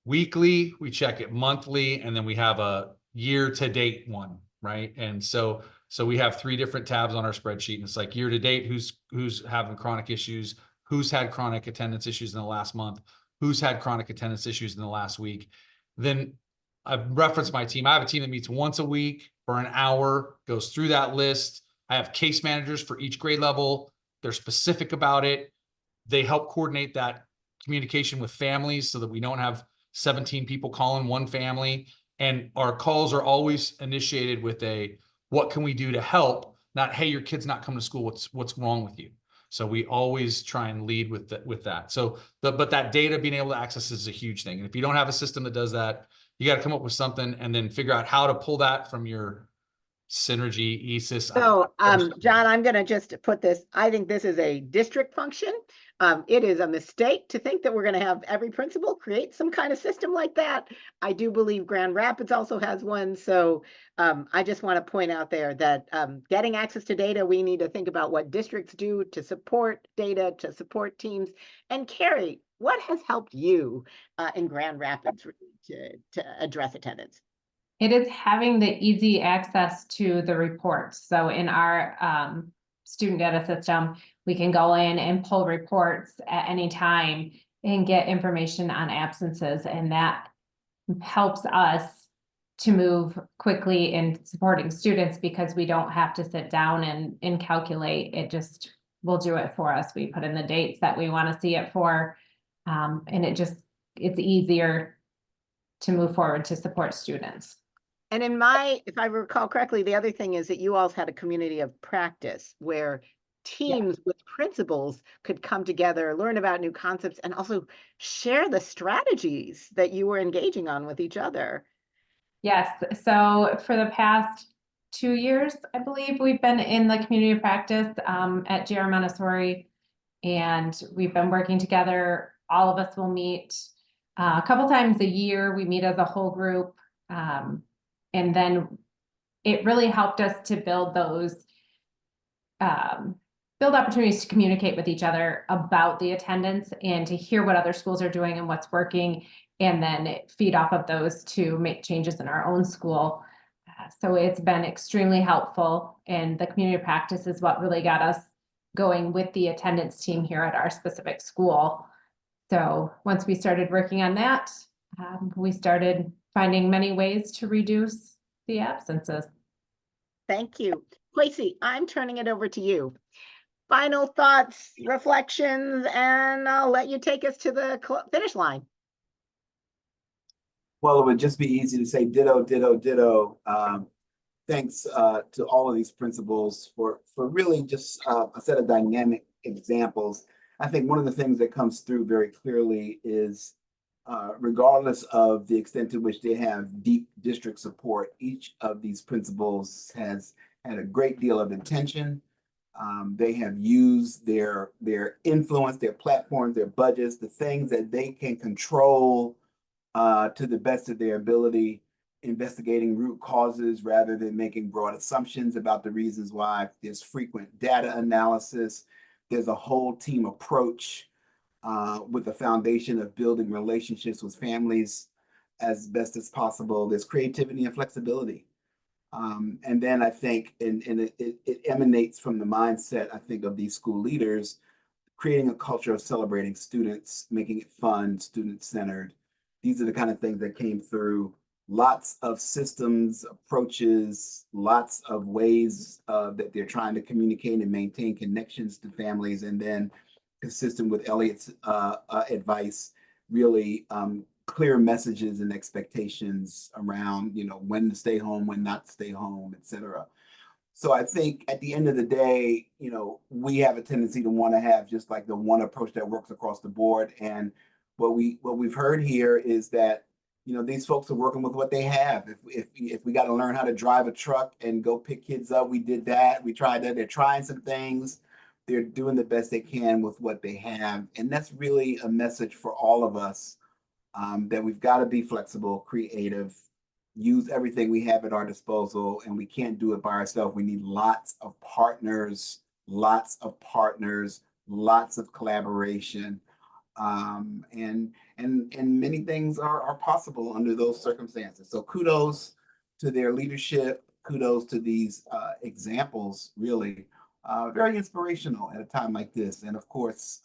weekly, we check it monthly, and then we have a year to date one, right? And so we have 3 different tabs on our spreadsheet, and it's like year to date, who's having chronic issues, who's had chronic attendance issues in the last month, who's had chronic attendance issues in the last week. Then I've referenced my team. I have a team that meets once a week for an hour, goes through that list. I have case managers for each grade level. They're specific about it. They help coordinate that communication with families so that we don't have 17 people calling one family. And our calls are always initiated with a, what can we do to help? Not, hey, your kid's not coming to school. What's wrong with you? So we always try and lead with that. So but that data being able to access is a huge thing. And if you don't have a system that does that, you got to come up with something and then figure out how to pull that from your Synergy, ESIS. So, John, I'm going to just put this. I think this is a district function. It is a mistake to think that we're going to have every principal create some kind of system like that. I do believe Grand Rapids also has one. So I just want to point out there that getting access to data, we need to think about what districts do to support data, to support teams. And Carrie, what has helped you in Grand Rapids to address attendance? It is having the easy access to the reports. So in our student data system, we can go in and pull reports at any time and get information on absences. And that helps us to move quickly in supporting students because we don't have to sit down and calculate. It just will do it for us. We put in the dates that we want to see it for. And it's easier to move forward to support students. And if I recall correctly, the other thing is that you all had a community of practice where teams with principals could come together, learn about new concepts, and also share the strategies that you were engaging on with each other. Yes. So for the past 2 years, I believe we've been in the community of practice at GR Montessori, and we've been working together. All of us will meet a couple times a year. We meet as a whole group. And then it really helped us to build those, build opportunities to communicate with each other about the attendance and to hear what other schools are doing and what's working, and then feed off of those to make changes in our own school. So it's been extremely helpful, and the community practice is what really got us going with the attendance team here at our specific school. So once we started working on that, we started finding many ways to reduce the absences. Thank you. Quacey, I'm turning it over to you. Final thoughts, reflections, and I'll let you take us to the finish line. Well, it would just be easy to say ditto, ditto, ditto. Thanks to all of these principals for really just a set of dynamic examples. I think one of the things that comes through very clearly is regardless of the extent to which they have deep district support, each of these principals has had a great deal of intention. They have used their influence, their platforms, their budgets, the things that they can control to the best of their ability, investigating root causes rather than making broad assumptions about the reasons why. There's frequent data analysis. There's a whole team approach with the foundation of building relationships with families as best as possible. There's creativity and flexibility. And then I think, and it emanates from the mindset, I think, of these school leaders, creating a culture of celebrating students, making it fun, student-centered. These are the kind of things that came through. Lots of systems, approaches, lots of ways that they're trying to communicate and maintain connections to families, and then consistent with Elliot's advice, really clear messages and expectations around, when to stay home, when not to stay home, et cetera. So I think at the end of the day, we have a tendency to want to have just like the one approach that works across the board. And what we've heard here is that, these folks are working with what they have. If we got to learn how to drive a truck and go pick kids up, we did that. We tried that. They're trying some things. They're doing the best they can with what they have. And that's really a message for all of us, that we've got to be flexible, creative, use everything we have at our disposal, and we can't do it by ourselves. We need lots of partners, lots of collaboration. And many things are possible under those circumstances. So kudos to their leadership, kudos to these examples, really. Very inspirational at a time like this. And of course,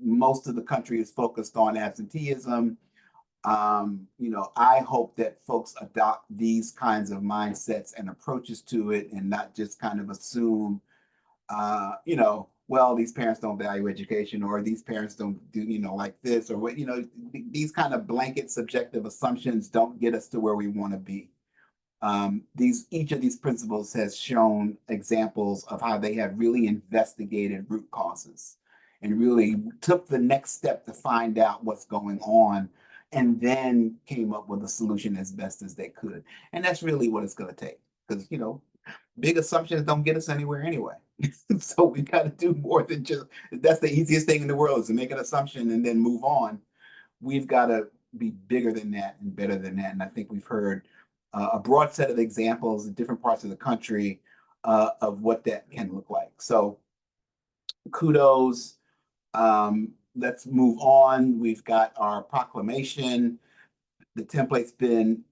most of the country is focused on absenteeism. I hope that folks adopt these kinds of mindsets and approaches to it, and not just kind of assume, well, these parents don't value education, or these parents don't do, like this, or what, these kind of blanket subjective assumptions don't get us to where we want to be. Each of these principles has shown examples of how they have really investigated root causes and really took the next step to find out what's going on, and then came up with a solution as best as they could. And that's really what it's going to take, because, big assumptions don't get us anywhere anyway. So we got to do more than just, that's the easiest thing in the world, is to make an assumption and then move on. We've got to be bigger than that and better than that. And I think we've heard a broad set of examples in different parts of the country of what that can look like. So kudos. Let's move on. We've got our proclamation. The template's been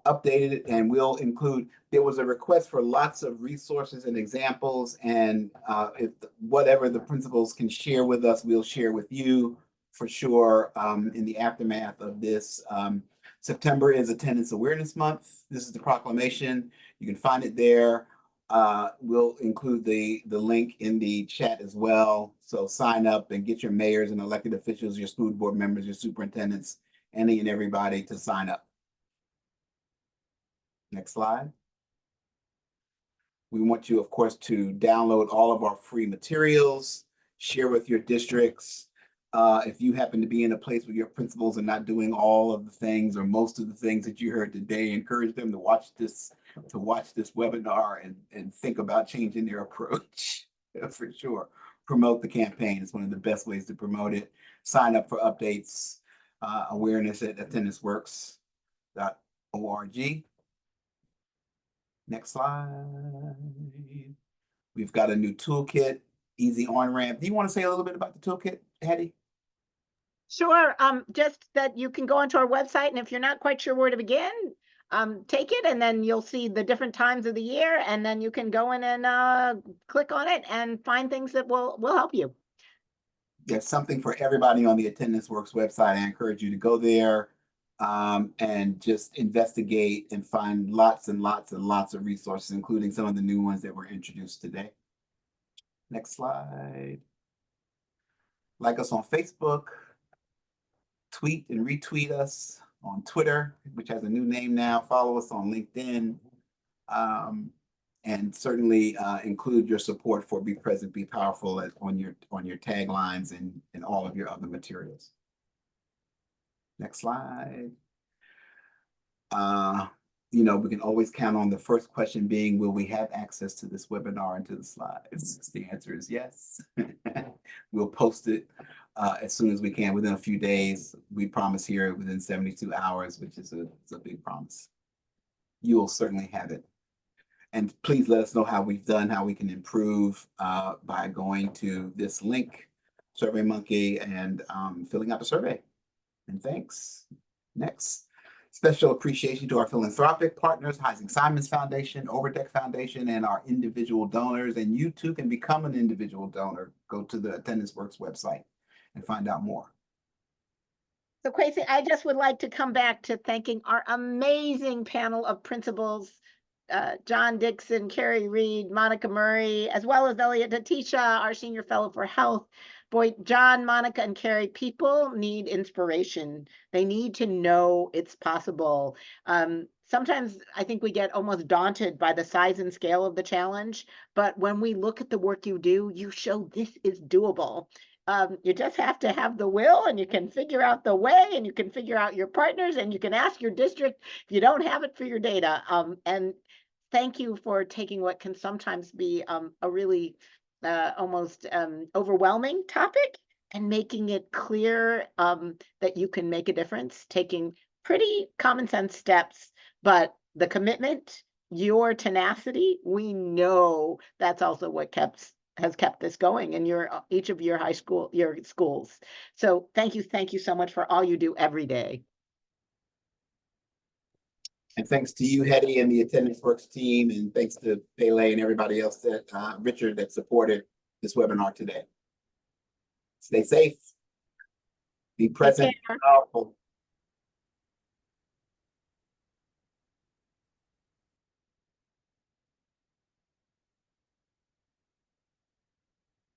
updated, and we'll include, there was a request for lots of resources and examples, and if whatever the principals can share with us, we'll share with you for sure in the aftermath of this. September is Attendance Awareness Month. This is the proclamation. You can find it there. We'll include the link in the chat as well. So sign up and get your mayors and elected officials, your school board members, your superintendents, any and everybody to sign up. Next slide. We want you, of course, to download all of our free materials, share with your districts. If you happen to be in a place where your principals are not doing all of the things or most of the things that you heard today, encourage them to watch this webinar and think about changing their approach. For sure. Promote the campaign. It's one of the best ways to promote it. Sign up for updates, awareness at attendanceworks.org. Next slide. We've got a new toolkit, easy on-ramp. Do you want to say a little bit about the toolkit, Hattie? Sure. Just that you can go onto our website, and if you're not quite sure where to begin, take it, and then you'll see the different times of the year, and then you can go in and click on it and find things that will help you. There's something for everybody on the Attendance Works website. I encourage you to go there and just investigate and find lots and lots and lots of resources, including some of the new ones that were introduced today. Next slide. Like us on Facebook, tweet and retweet us on Twitter, which has a new name now. Follow us on LinkedIn, and certainly include your support for Be Present, Be Powerful on your taglines and all of your other materials. Next slide. We can always count on the first question being, will we have access to this webinar and to the slides? The answer is yes. We'll post it as soon as we can, within a few days. We promise here within 72 hours, which is a big promise. You will certainly have it. And please let us know how we've done, how we can improve by going to this link, SurveyMonkey, and filling out the survey. And thanks. Next. Special appreciation to our philanthropic partners, Heising Simons Foundation, Overdeck Foundation, and our individual donors. And you too can become an individual donor. Go to the Attendance Works website and find out more. So Kwesi, I just would like to come back to thanking our amazing panel of principals, John Dixon, Carrie Reed, Monica Murray, as well as Elliot Tatisha, our Senior Fellow for Health, Boy, John, Monica, and Carrie, people need inspiration. They need to know it's possible. Sometimes I think we get almost daunted by the size and scale of the challenge, but when we look at the work you do, you show this is doable. You just have to have the will, and you can figure out the way, and you can figure out your partners, and you can ask your district if you don't have it for your data. And thank you for taking what can sometimes be a really almost overwhelming topic and making it clear that you can make a difference, taking pretty common sense steps, but the commitment, your tenacity, we know that's also what has kept this going in each of your your schools. So thank you so much for all you do every day. And thanks to you, Hetty, and the Attendance Works team, and thanks to Pele and everybody else Richard, that supported this webinar today. Stay safe, be present, powerful.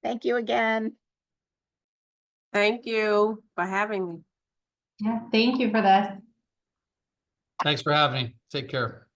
Thank you again. Thank you for having me. Yeah, thank you for this. Thanks for having me. Take care.